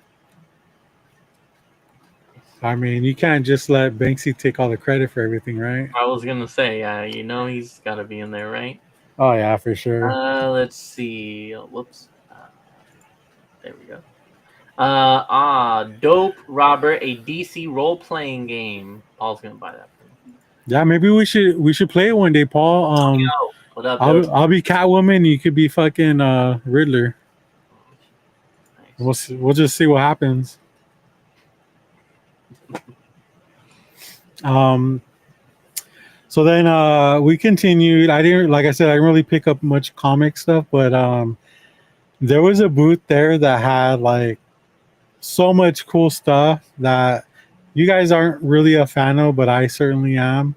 I mean, you can't just let Banksy take all the credit for everything, right? I was gonna say, he's got to be in there, right? Oh yeah, for sure. Let's see. Whoops. There we go. Dope Robert, a DC role playing game. Paul's gonna buy that for me. Yeah, maybe we should play it one day, Paul. What up, I'll be Catwoman. You could be fucking Riddler. Nice. We'll just see what happens. So then we continued. I didn't really pick up much comic stuff, but there was a booth there that had like so much cool stuff that you guys aren't really a fan of, but I certainly am.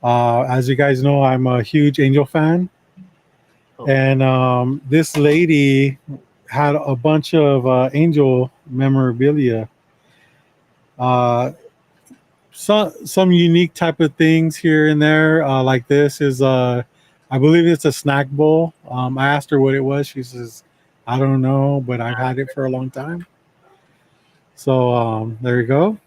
As you guys know, I'm a huge Angel fan. Oh. And this lady had a bunch of Angel memorabilia. Some unique type of things here and there. Like this is, I believe it's a snack bowl. I asked her what it was. She says, I don't know, but I've had it for a long time. So there you go.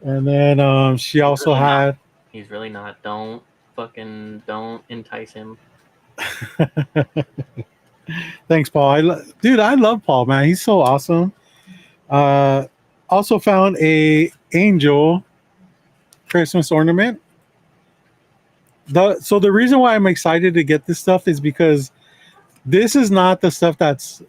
And then she also had. He's really not. Don't entice him. Thanks, Paul. Dude, I love Paul, man. He's so awesome. Also found a Angel Christmas ornament. So the reason why I'm excited to get this stuff is because this is not the stuff that's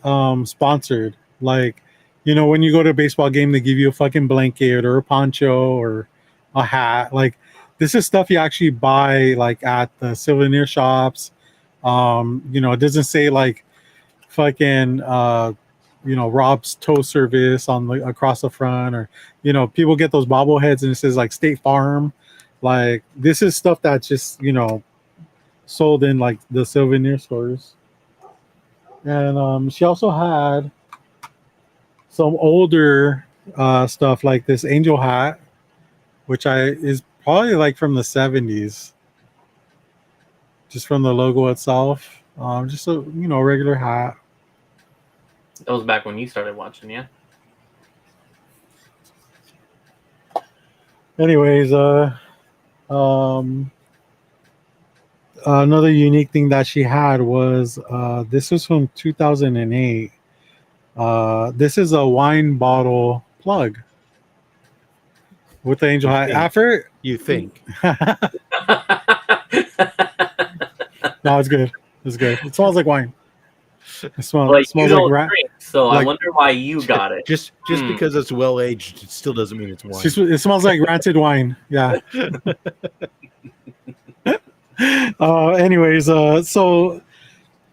sponsored. Like, when you go to a baseball game, they give you a fucking blanket or a poncho or a hat. Like, this is stuff you actually buy like at the souvenir shops. It doesn't say like fucking Rob's Tow Service on across the front, or people get those bobbleheads and it says like State Farm. Like, this is stuff that's just sold in like the souvenir stores. And she also had some older stuff like this Angel hat, which is probably like from the 70s, just from the logo itself. Just a regular hat. That was back when you started watching, yeah? Anyways, Um, Another unique thing that she had was this was from 2008. This is a wine bottle plug with the angel hat. After You think? no, it's good. It's good. It smells like wine. It smells. But It you smells like don't rat. drink, so I like- wonder why you got it. Just because it's well aged, it still doesn't mean it's wine. It smells like rancid wine. Yeah. Anyways, so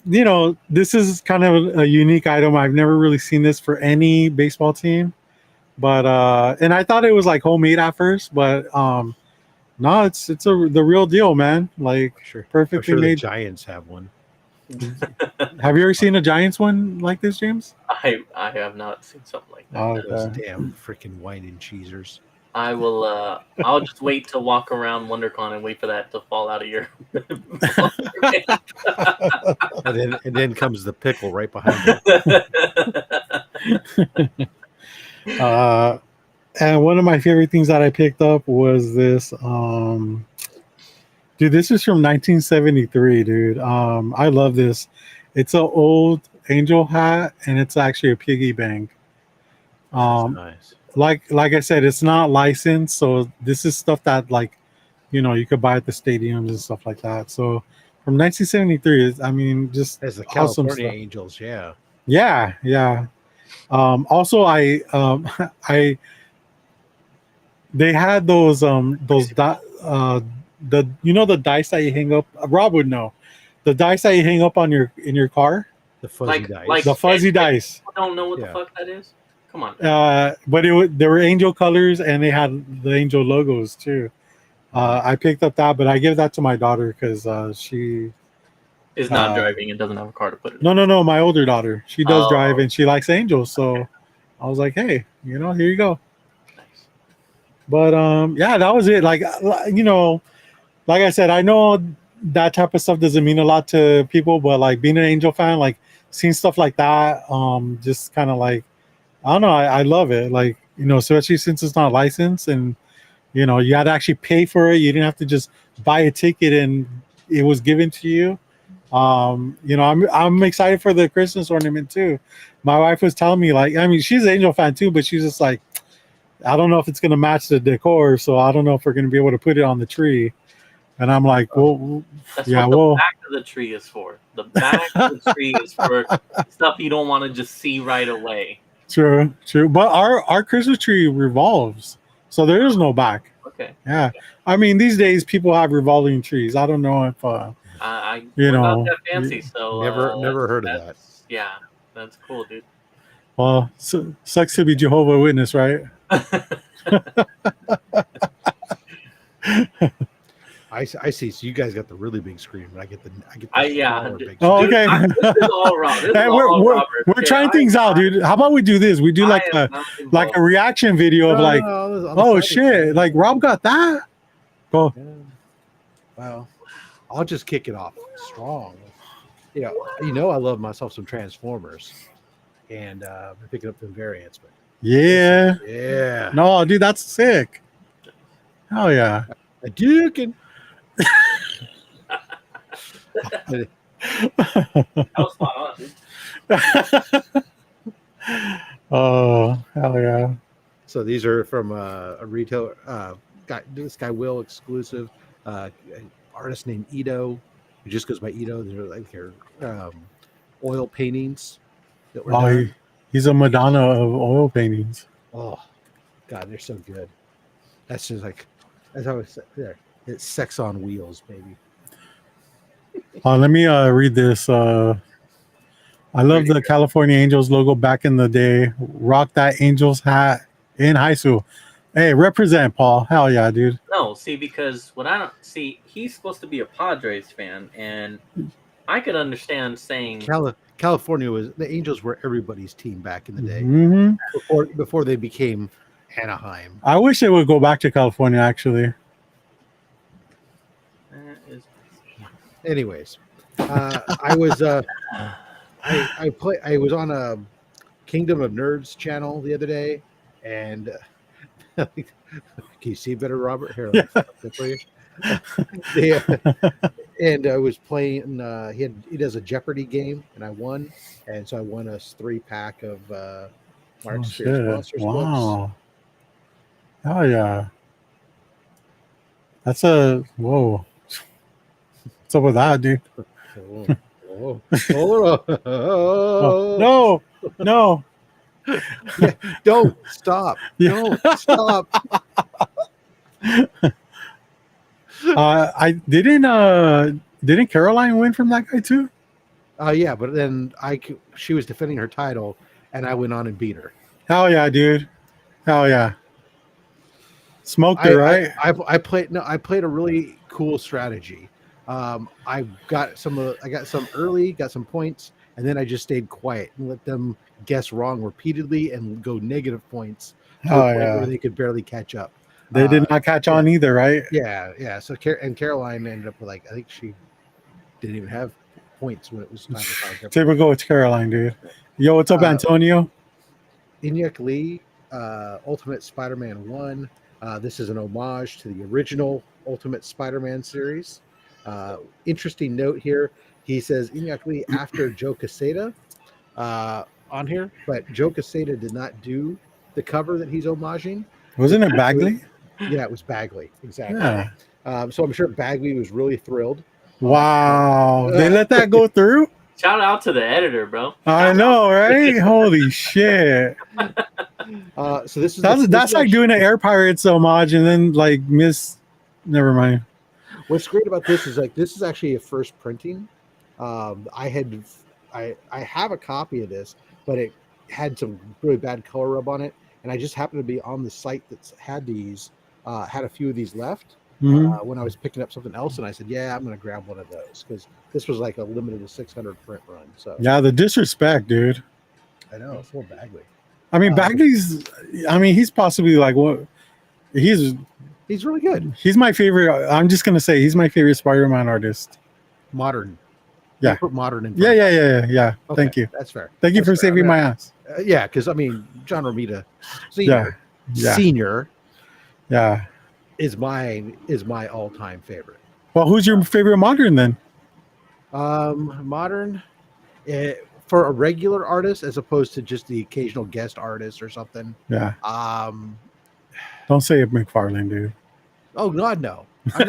this is kind of a unique item. I've never really seen this for any baseball team, but and I thought it was like homemade at first, but no, it's the real deal, man. Like Sure. I'm perfectly sure the made. Giants have one. Have you ever seen a Giants one like this, James? I have not seen something like that. Oh, Those okay. damn freaking wine and cheesers. I will. I'll just wait to walk around WonderCon and wait for that to fall out of your. And then comes the pickle right behind it. And one of my favorite things that I picked up was this. Dude, this is from 1973, dude. I love this. It's an old angel hat, and it's actually a piggy bank. That's nice. Like I said, it's not licensed, so this is stuff that you could buy at the stadiums and stuff like that. So from 1973, I mean, just As the awesome California stuff. Angels, yeah. Yeah. Also, they had those the dice that you hang up. Rob would know the dice that you hang up on in your car. The fuzzy dice. like- The fuzzy dice. I don't know what Yeah. the fuck that is. Come on. But they were angel colors and they had the angel logos too. I picked up that, but I give that to my daughter because she. Is not driving and doesn't have a car to put it in. No. My older daughter, she does Oh. drive and she likes angels, so I was like, hey, here you go. Nice. But yeah, that was it. Like like I said, I know that type of stuff doesn't mean a lot to people, but like being an angel fan, like seeing stuff like that, just kind of like I don't know, I love it. Like especially since it's not licensed and you had to actually pay for it. You didn't have to just buy a ticket and it was given to you. I'm excited for the Christmas ornament too. My wife was telling me, like, I mean, she's an angel fan too, but she's just like, I don't know if it's gonna match the decor, so I don't know if we're gonna be able to put it on the tree. And I'm like, well, That's yeah, what the well, back of the tree is for. The back of the tree is for stuff you don't want to just see right away. true. But our Christmas tree revolves, so there is no back. Okay. Yeah, I mean, these days people have revolving trees. I don't know if We're not that fancy, so Never heard of that. that's- Yeah, that's cool, dude. well, sucks to be Jehovah's Witness, right? I see. So you guys got the really big screen, but I get the yeah. smaller big Oh, screen. okay. This is all wrong. This is Hey, all Robert. we're Okay, trying things out, dude. How about we do this? We do I like am a not like involved. a reaction video of like, on the oh side of shit, it. like Rob got that. Go. Yeah. Well, I'll just kick it off strong. I love myself some Transformers, and I'm picking up the variants. But Yeah. No, dude, that's sick. Hell yeah. a Duke and That was spot on, dude. Oh, hell yeah. so these are from a retail this guy Will exclusive artist named Ito, who just goes by Ito. They're like their oil paintings that were Oh, done. he's a Madonna of oil paintings. Oh, God, they're so good. That's just like, as I was saying, there. It's sex on wheels, baby. Let me read this. I love the California Angels logo back in the day. Rock that Angels hat in high school. Hey, represent, Paul. Hell yeah, dude. No, see, because what I don't see, he's supposed to be a Padres fan, and I could understand saying California the Angels were everybody's team back in the day Mhm. before they became Anaheim. I wish they would go back to California, actually. Anyways, I was I was on a Kingdom of Nerds channel the other day, and Can you see better, Robert? Here, Yeah. I'll flip it for you. And I was playing. He does a Jeopardy game, and I won. And so I won a 3-pack of Mark Oh Spears shit! Monsters books. Wow. Oh yeah. That's a whoa. What's up with that, dude? Oh, oh, Oh, no, no. yeah, don't stop! Yeah. Don't stop! I didn't Caroline win from that guy too? Yeah, but then she was defending her title, and I went on and beat her. Hell yeah, dude. Hell yeah. Smoked her, right? I played a really cool strategy. I got some early, got some points, and then I just stayed quiet and let them guess wrong repeatedly and go negative points to the Oh point yeah. where they could barely catch up. They did not catch on either, right? Yeah. So Caroline ended up with I think she didn't even have points when it was time to find. Typical with Caroline, dude. Yo, what's up, Antonio? Inyek Lee, Ultimate Spider-Man 1. This is an homage to the original Ultimate Spider-Man series. Interesting note here. He says Inyek Lee after Joe Quesada on here, but Joe Quesada did not do the cover that he's homaging. Wasn't it Bagley? Yeah, it was Bagley. Exactly. Yeah. So I'm sure Bagley was really thrilled. Wow. They let that go through? Shout out to the editor, bro. I know, right? Holy shit. So this is that's like doing an Air Pirates homage and then like never mind. What's great about this is this is actually a first printing. I have a copy of this, but it had some really bad color rub on it, and I just happened to be on the site that's had these, had a few of these left when I was picking up something else, and I said, yeah, I'm going to grab one of those because this was like a limited to 600 print run. So yeah, the disrespect, dude. I know, it's a little Bagley. I mean, Bagley's. I mean, he's possibly like what he's really good. He's my favorite. I'm just gonna say he's my favorite Spider-Man artist. Modern. Yeah. You put modern in. Yeah. Okay, Thank you. That's fair. Thank you for saving my ass. Yeah, because I mean, John Romita Senior. Senior. Yeah. Is my all-time favorite. Well, who's your favorite modern then? Modern. For a regular artist as opposed to just the occasional guest artist or something. Yeah. Don't say it, McFarlane, dude. Oh God, no. I'm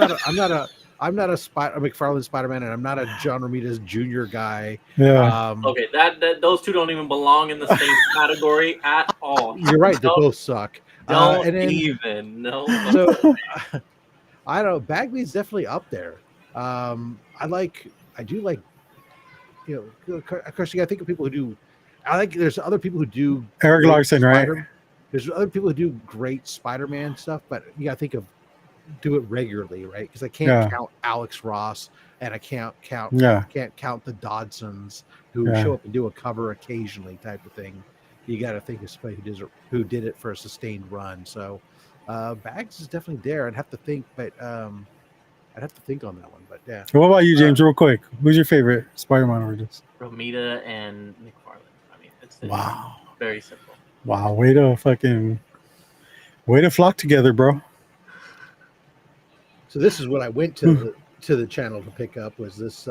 not a McFarlane Spider-Man, and I'm not a John Romita's Jr. guy. Yeah. Okay, that those two don't even belong in the same category at all. You're right. They both suck. Don't even. No. So I don't know. Bagley's definitely up there. I do like. You know, of course, you got to think of people who do. There's other people who do. Eric Larson, right? There's other people who do great Spider-Man stuff, but you got to think of do it regularly, right? Because I can't count Alex Ross, and I can't count the Dodsons who show up and do a cover occasionally, type of thing. You got to think of somebody who did it for a sustained run. So, Bags is definitely there. I'd have to think, but I'd have to think on that one. But yeah. What about you, James? Real quick, who's your favorite Spider-Man artist? Romita and McFarlane. I mean, it's very simple. Wow, way to flock together, bro. So this is what I went to the channel to pick up was this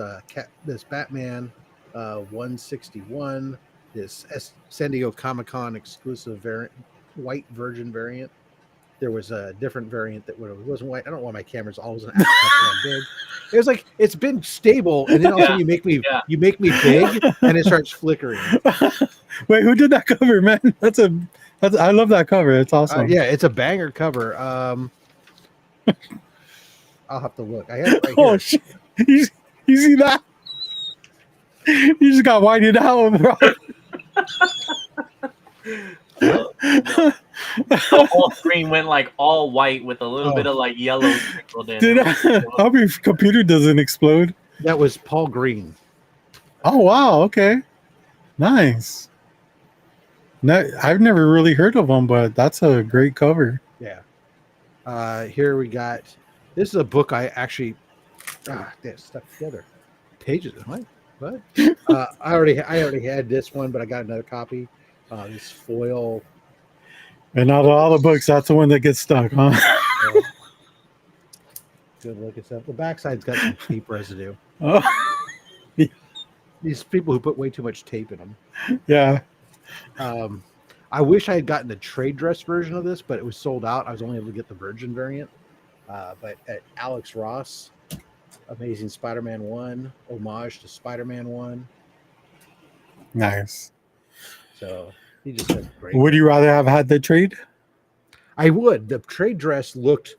this Batman 161, this San Diego Comic-Con exclusive variant, white version variant. There was a different variant that wasn't white. I don't want my cameras always an aspect big. It was like it's been stable, and then all of a sudden you make me big, and it starts flickering. Wait, who did that cover, man? I love that cover. It's awesome. Yeah, it's a banger cover. I'll have to look. I have it right here. Oh shit! You see that? You just got whited out, bro. The whole screen went like all white with a little bit of like yellow sprinkled in. I hope your computer doesn't explode. That was Paul Green. Oh wow! Okay, nice. No, I've never really heard of them, but that's a great cover. Yeah. Here we got. This is a book I actually stuck together. Pages. What? I already had this one, but I got another copy. This foil. And out of all the books, that's the one that gets stuck, huh? Good looking stuff. The backside's got some tape residue. Oh, These people who put way too much tape in them. yeah. I wish I had gotten the trade dress version of this, but it was sold out. I was only able to get the Virgin variant. But at Alex Ross, Amazing Spider-Man 1, homage to Spider-Man 1. Nice. So he just said great. Would you rather have had the trade? I would. The trade dress looked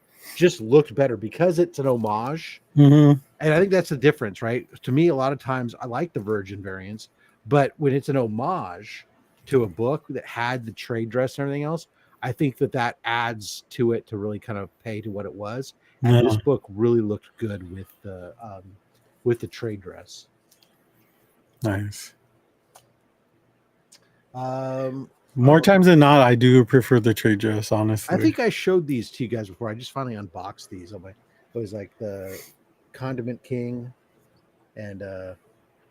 better because it's an homage. Mm-hmm. And I think that's the difference, right? To me, a lot of times I like the Virgin variants, but when it's an homage to a book that had the trade dress and everything else, I think that adds to it to really kind of pay to what it was. And this book really looked good with the trade dress. Nice. More times than not, I do prefer the trade dress, honestly. I think I showed these to you guys before. I just finally unboxed these. It was like the Condiment King and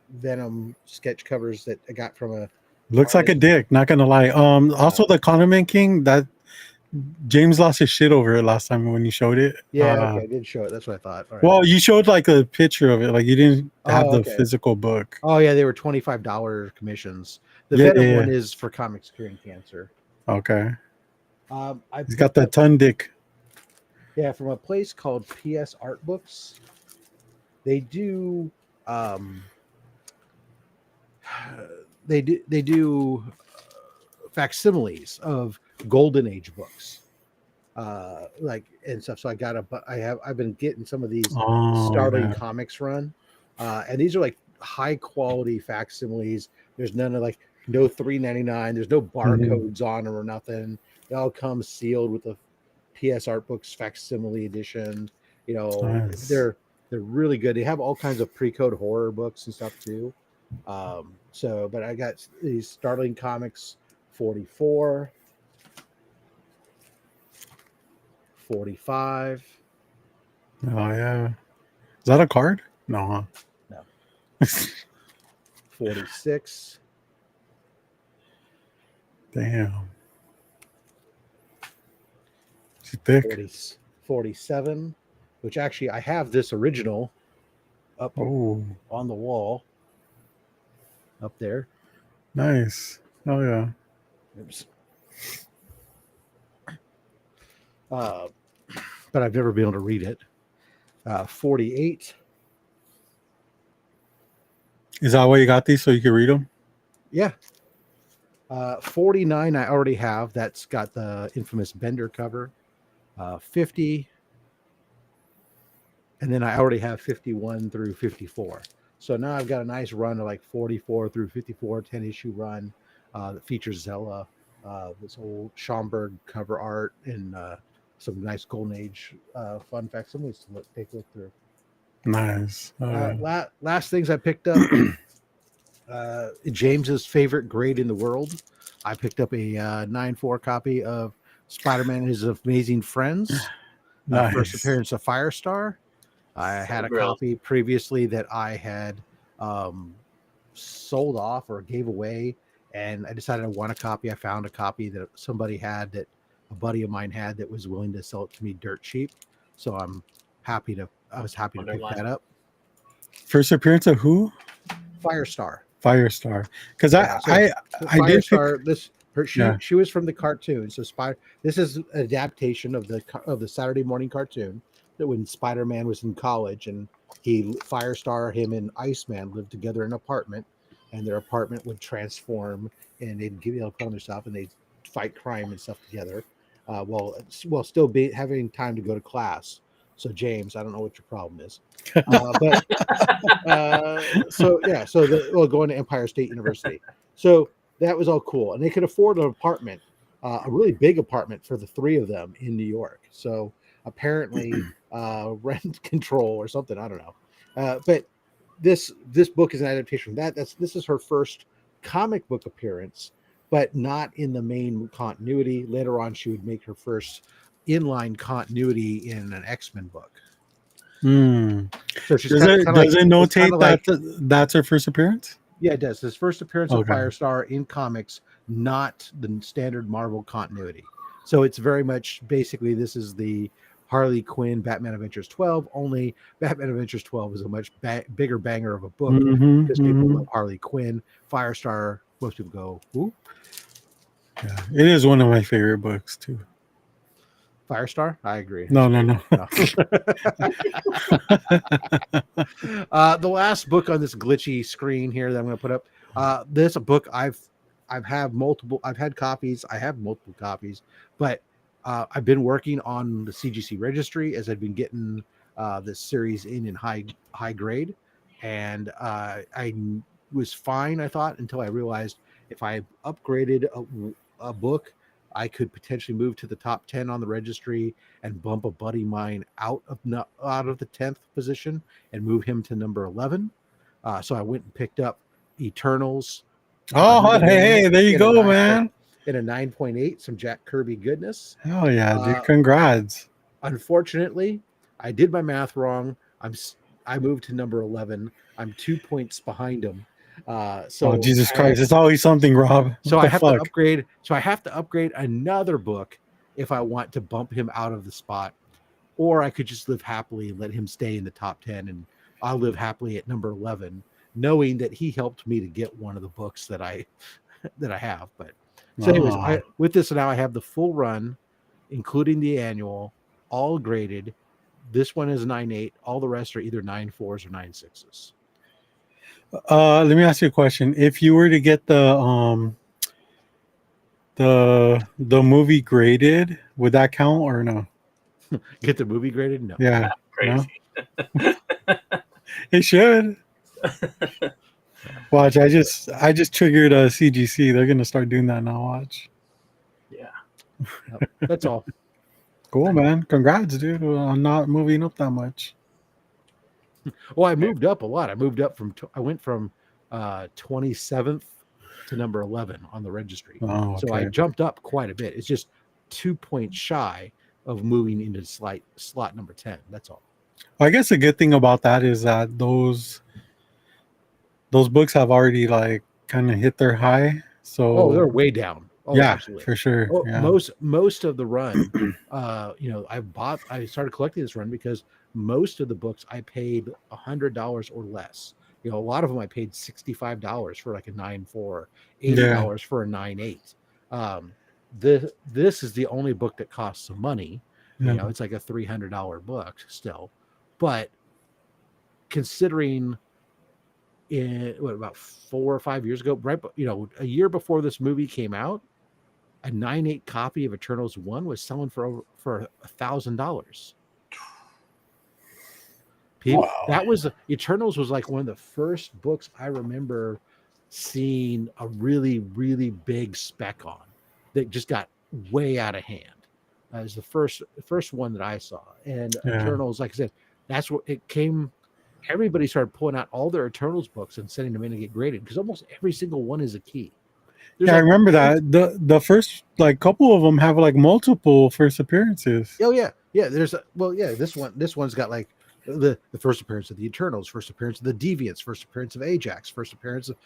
Venom sketch covers that I got from a looks like a dick, not gonna lie. Also the Condiment King, that James lost his shit over it last time when you showed it. Yeah, okay, I did show it. That's what I thought. All right. Well, you showed like a picture of it, like you didn't have the physical book. Oh yeah, they were $25 commissions. The Venom one is for comics curing cancer. Okay. He's got the ton dick. Yeah, from a place called PS Art Books. They do they do facsimiles of Golden Age books. Like and stuff. So I've been getting some of these Starling Comics run. And these are like high quality facsimiles. There's none of like no $3.99. There's no barcodes on them or nothing. They all come sealed with a PS Art Books facsimile edition. You know, nice. They're really good. They have all kinds of pre-code horror books and stuff too. But I got these Starling Comics 44, 45. Oh yeah. Is that a card? No, huh? No. 46. Damn. She's thick. 47, which actually I have this original up on the wall up there. Nice. Oh yeah. Oops. But I've never been able to read it. 48. Is that why you got these, so you can read them? Yeah. 49 I already have. That's got the infamous Bender cover. 50. And then I already have 51 through 54. So now I've got a nice run of like 44 through 54, 10-issue run that features Zella, this old Schomburg cover art, and some nice Golden Age fun facsimiles to take a look through. Nice. Last things I picked up, James's favorite grade in the world. I picked up a 9.4 copy of Spider-Man and His Amazing Friends. Nice. First appearance of Firestar. I had a copy previously that I had sold off or gave away, and I decided I want a copy. I found a copy that somebody had, that a buddy of mine had, that was willing to sell it to me dirt cheap. So I was happy to pick that up. First appearance of who? Firestar. Because she was from the cartoon. So this is an adaptation of the Saturday morning cartoon that when Spider-Man was in college, and Firestar, him and Iceman lived together in an apartment, and their apartment would transform, and they'd give their stuff, and they'd fight crime and stuff together, while still having time to go to class. So James, I don't know what your problem is, going to Empire State University. So that was all cool, and they could afford an apartment, a really big apartment for the three of them in New York. So apparently, rent control or something, I don't know. But this book is an adaptation of that. This is her first comic book appearance, but not in the main continuity. Later on, she would make her first inline continuity in an X-Men book. So she's does it notate that's her first appearance? Yeah, it does. This first appearance of Firestar in comics, not the standard Marvel continuity. So it's very much basically this is the Harley Quinn Batman Adventures 12. Only Batman Adventures 12 is a much bigger banger of a book because people love Harley Quinn. Firestar, most people go, ooh. Yeah, it is one of my favorite books too. Firestar? I agree. No. The last book on this glitchy screen here that I'm going to put up. This is a book I've had copies. I have multiple copies, but I've been working on the CGC registry as I've been getting this series in high grade, and I was fine, I thought, until I realized if I upgraded a book, I could potentially move to the top 10 on the registry and bump a buddy mine out of the 10th position and move him to number 11. So I went and picked up Eternals. Oh, hey, there you go, man. In a 9.8, some Jack Kirby goodness. Oh yeah, dude! Congrats. Unfortunately, I did my math wrong. I moved to number 11. I'm 2 points behind him. So Jesus Christ, it's always something, Rob. So I have to upgrade. So I have to upgrade another book if I want to bump him out of the spot, or I could just live happily and let him stay in the top 10, and I'll live happily at number 11, knowing that he helped me to get one of the books that I have. But so, anyways, with this now I have the full run, including the annual, all graded. This one is 9.8. All the rest are either 9.4s or 9.6s. Let me ask you a question. If you were to get the movie graded, would that count or no? Get the movie graded? No. Yeah. Crazy. No? It should. Watch, I just triggered a CGC. They're gonna start doing that now. Watch. Yeah. That's all. Cool, man. Congrats, dude, on not moving up that much. Well, I moved up a lot. I went from 27th to number 11 on the registry. Oh, okay. So I jumped up quite a bit. It's just 2 points shy of moving into slot number 10. That's all. I guess the good thing about that is that those books have already like kind of hit their high. So they're way down. Oh, yeah, absolutely. for sure. Oh, yeah. Most of the run, I started collecting this run because most of the books I paid $100 or less. A lot of them I paid $65 for like a 9.4, $80 for a 9.8. This is the only book that costs some money. Yeah. It's like a $300 book still, but considering about 4 or 5 years ago, right? A year before this movie came out, a 9.8 copy of Eternals 1 was selling for $1,000. Wow. That was Eternals was like one of the first books I remember seeing a really, really big spec on that just got way out of hand. It was the first one that I saw. And Eternals, like I said, that's what it came. Everybody started pulling out all their Eternals books and sending them in to get graded because almost every single one is a key. I remember that the first like couple of them have like multiple first appearances. Oh yeah. This one's got like the first appearance of the Eternals, first appearance of the Deviants, first appearance of Ajax, first appearance of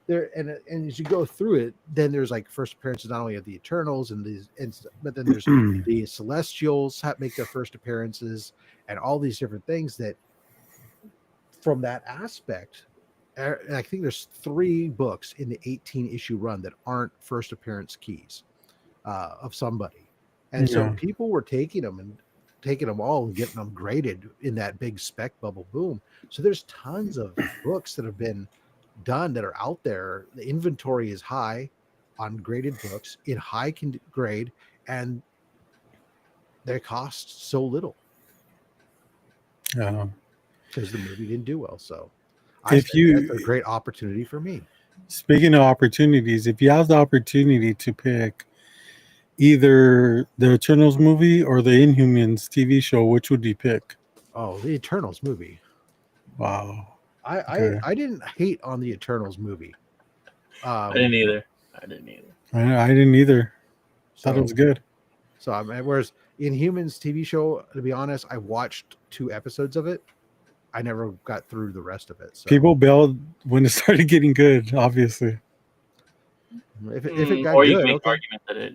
there and as you go through it, then there's like first appearances not only of the Eternals but then there's the Celestials make their first appearances and all these different things that from that aspect. I think there's 3 books in the 18-issue run that aren't first appearance keys of somebody, and so people were taking them all and getting them graded in that big spec bubble boom. So there's tons of books that have been done that are out there. The inventory is high on graded books in high grade, and they cost so little. Because the movie didn't do well, so. That's a great opportunity for me. Speaking of opportunities, if you have the opportunity to pick either the Eternals movie or the Inhumans TV show, which would you pick? Oh, the Eternals movie. Wow. I didn't hate on the Eternals movie. I didn't either. I didn't either. Thought it was good. So whereas Inhumans TV show, to be honest, I watched 2 episodes of it. I never got through the rest of it. So. People bailed when it started getting good, obviously. If it got or you good, make the argument that it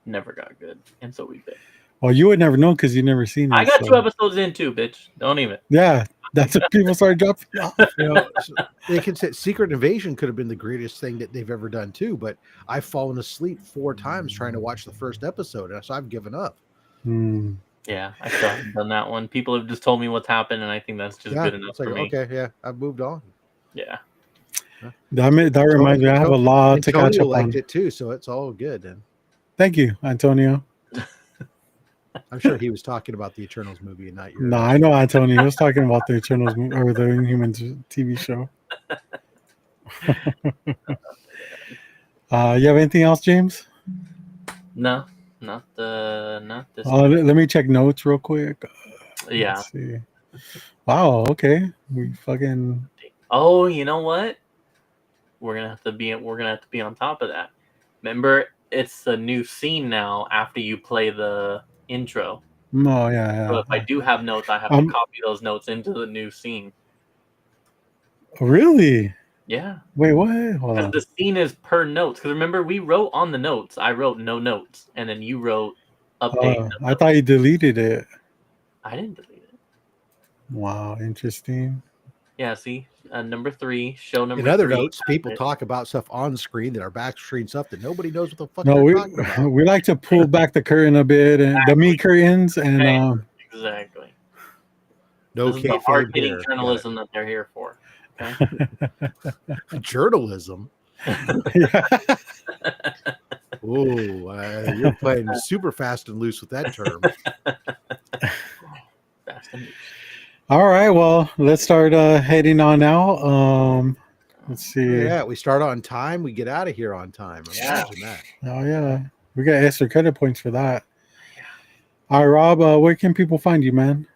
never got good, and so we bit. Well, you would never know because you never seen it. I got 2 episodes in too, bitch. Don't even. Yeah, that's what people started dropping off. So they can say Secret Invasion could have been the greatest thing that they've ever done too, but I've fallen asleep 4 times trying to watch the first episode, and so I've given up. Yeah, I still haven't done that one. People have just told me what's happened, and I think that's just good enough for me. Okay, yeah, I've moved on. Yeah. That reminds me, I have a lot to catch up on. Liked it too, so it's all good. And thank you, Antonio. I'm sure he was talking about the Eternals movie and not your. No, I know Antonio was talking about the Eternals or the Inhumans TV show. You have anything else, James? No, not this. Let me check notes real quick. Yeah. Let's see. Wow. Okay. We fucking. Oh, you know what? We're gonna have to be on top of that. Remember, it's a new scene now after you play the intro. Oh yeah. So if I do have notes, I have to copy those notes into the new scene. Really? Yeah. Wait, what? Hold on. The scene is per notes. Because remember, we wrote on the notes. I wrote no notes, and then you wrote update. I thought you deleted it. I didn't delete it. Wow, interesting. Yeah, see, number 3, show number 3. In other notes, people talk about stuff on screen that are back screen stuff that nobody knows what the fuck they're talking about. We like to pull back the curtain a bit, and the meat curtains, and exactly. No this is the hard-hitting journalism that they're here for. Okay? Journalism. You're playing super fast and loose with that term. Fast and loose. All right, well, let's start heading on out. Let's see. Yeah, we start on time. We get out of here on time. Imagine that. Oh, yeah. We got extra credit points for that. All right, Rob, where can people find you, man?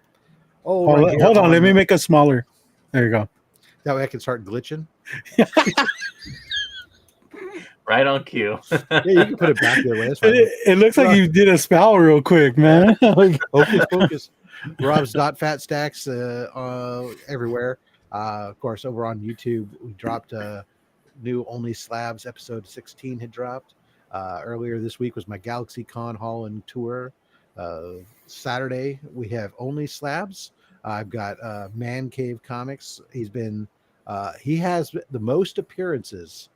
Hold on. Let me make it smaller. There you go. That way I can start glitching. Right on cue. Yeah, you can put it back there. It looks like you did a spell real quick, man. Hocus pocus. Rob's Dot Fat Stacks everywhere. Of course, over on YouTube, we dropped a new Only Slabs episode 16 had dropped. Earlier this week was my Galaxy Con Holland tour. Saturday, we have Only Slabs. I've got Man Cave Comics. He has the most appearances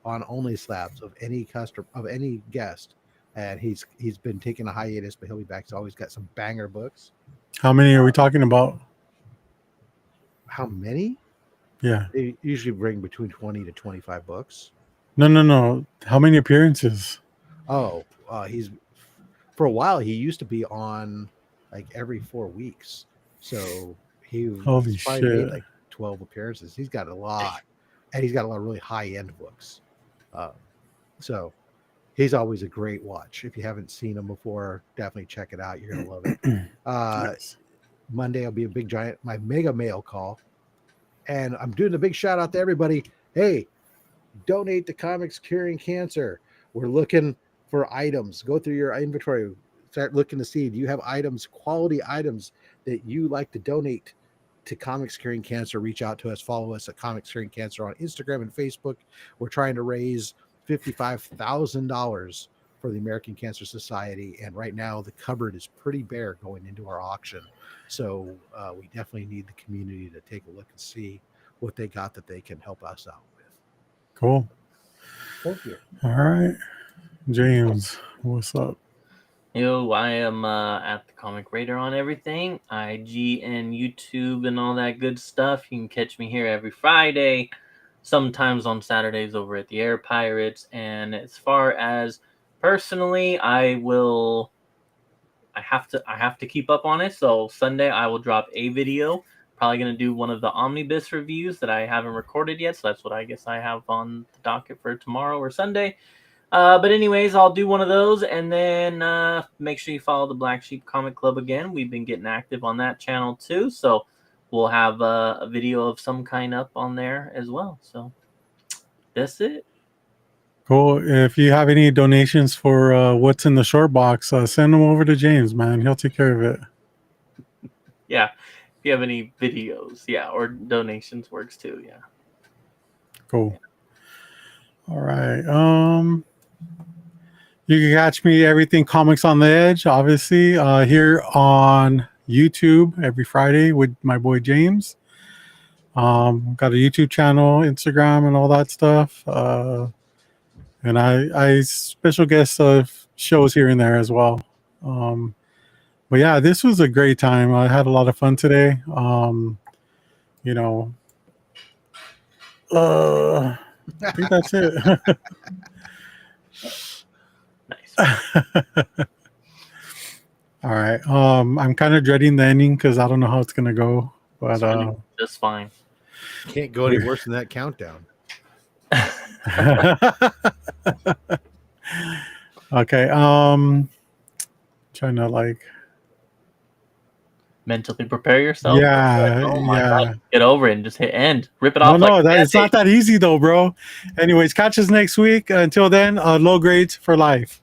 on Only Slabs of any guest. And he's been taking a hiatus, but he'll be back. He's always got some banger books. How many are we talking about? How many? Yeah. They usually bring between 20 to 25 books. No. How many appearances? Oh, he's for a while. He used to be on like every 4 weeks. So he's probably made like 12 appearances. He's got a lot, and he's got a lot of really high end books. So he's always a great watch. If you haven't seen him before, definitely check it out. You're gonna love it. Nice. Monday will be my mega mail call, and I'm doing a big shout out to everybody. Hey, donate to Comics Curing Cancer. We're looking for items. Go through your inventory. Start looking to see, do you have items, quality items that you like to donate to Comics Curing Cancer? Reach out to us. Follow us at Comics Curing Cancer on Instagram and Facebook. We're trying to raise $55,000 for the American Cancer Society, and right now the cupboard is pretty bare going into our auction. So we definitely need the community to take a look and see what they got that they can help us out with. Cool. Thank you. All right, James, what's up? Yo, I am at the Comic Raider on everything, IG and YouTube and all that good stuff. You can catch me here every Friday, sometimes on Saturdays over at the Air Pirates. And as far as personally, I have to keep up on it. So Sunday I will drop a video. Probably gonna do one of the omnibus reviews that I haven't recorded yet. So that's what I guess I have on the docket for tomorrow or Sunday. But anyways, I'll do one of those, and then make sure you follow the Black Sheep Comic Club again. We've been getting active on that channel too, so we'll have a video of some kind up on there as well. So that's it. Cool. If you have any donations for what's in the short box, send them over to James, man. He'll take care of it. Yeah. If you have any videos, yeah, or donations works too, yeah. Cool. All right. You can catch me everything Comics on the Edge, obviously, here on YouTube every Friday with my boy James. Got a YouTube channel, Instagram, and all that stuff. And I special guest shows here and there as well. But yeah, this was a great time. I had a lot of fun today. You know, I think that's it. Nice. All right. I'm kind of dreading the ending because I don't know how it's gonna go. But It's really just fine. Can't go any worse than that countdown. okay. Trying to like Mentally prepare yourself. Yeah. Like, oh my yeah. God, get over it and just hit end. Rip it No, off. no, like it's not that easy though, bro. Anyways, catch us next week. Until then, low grades for life.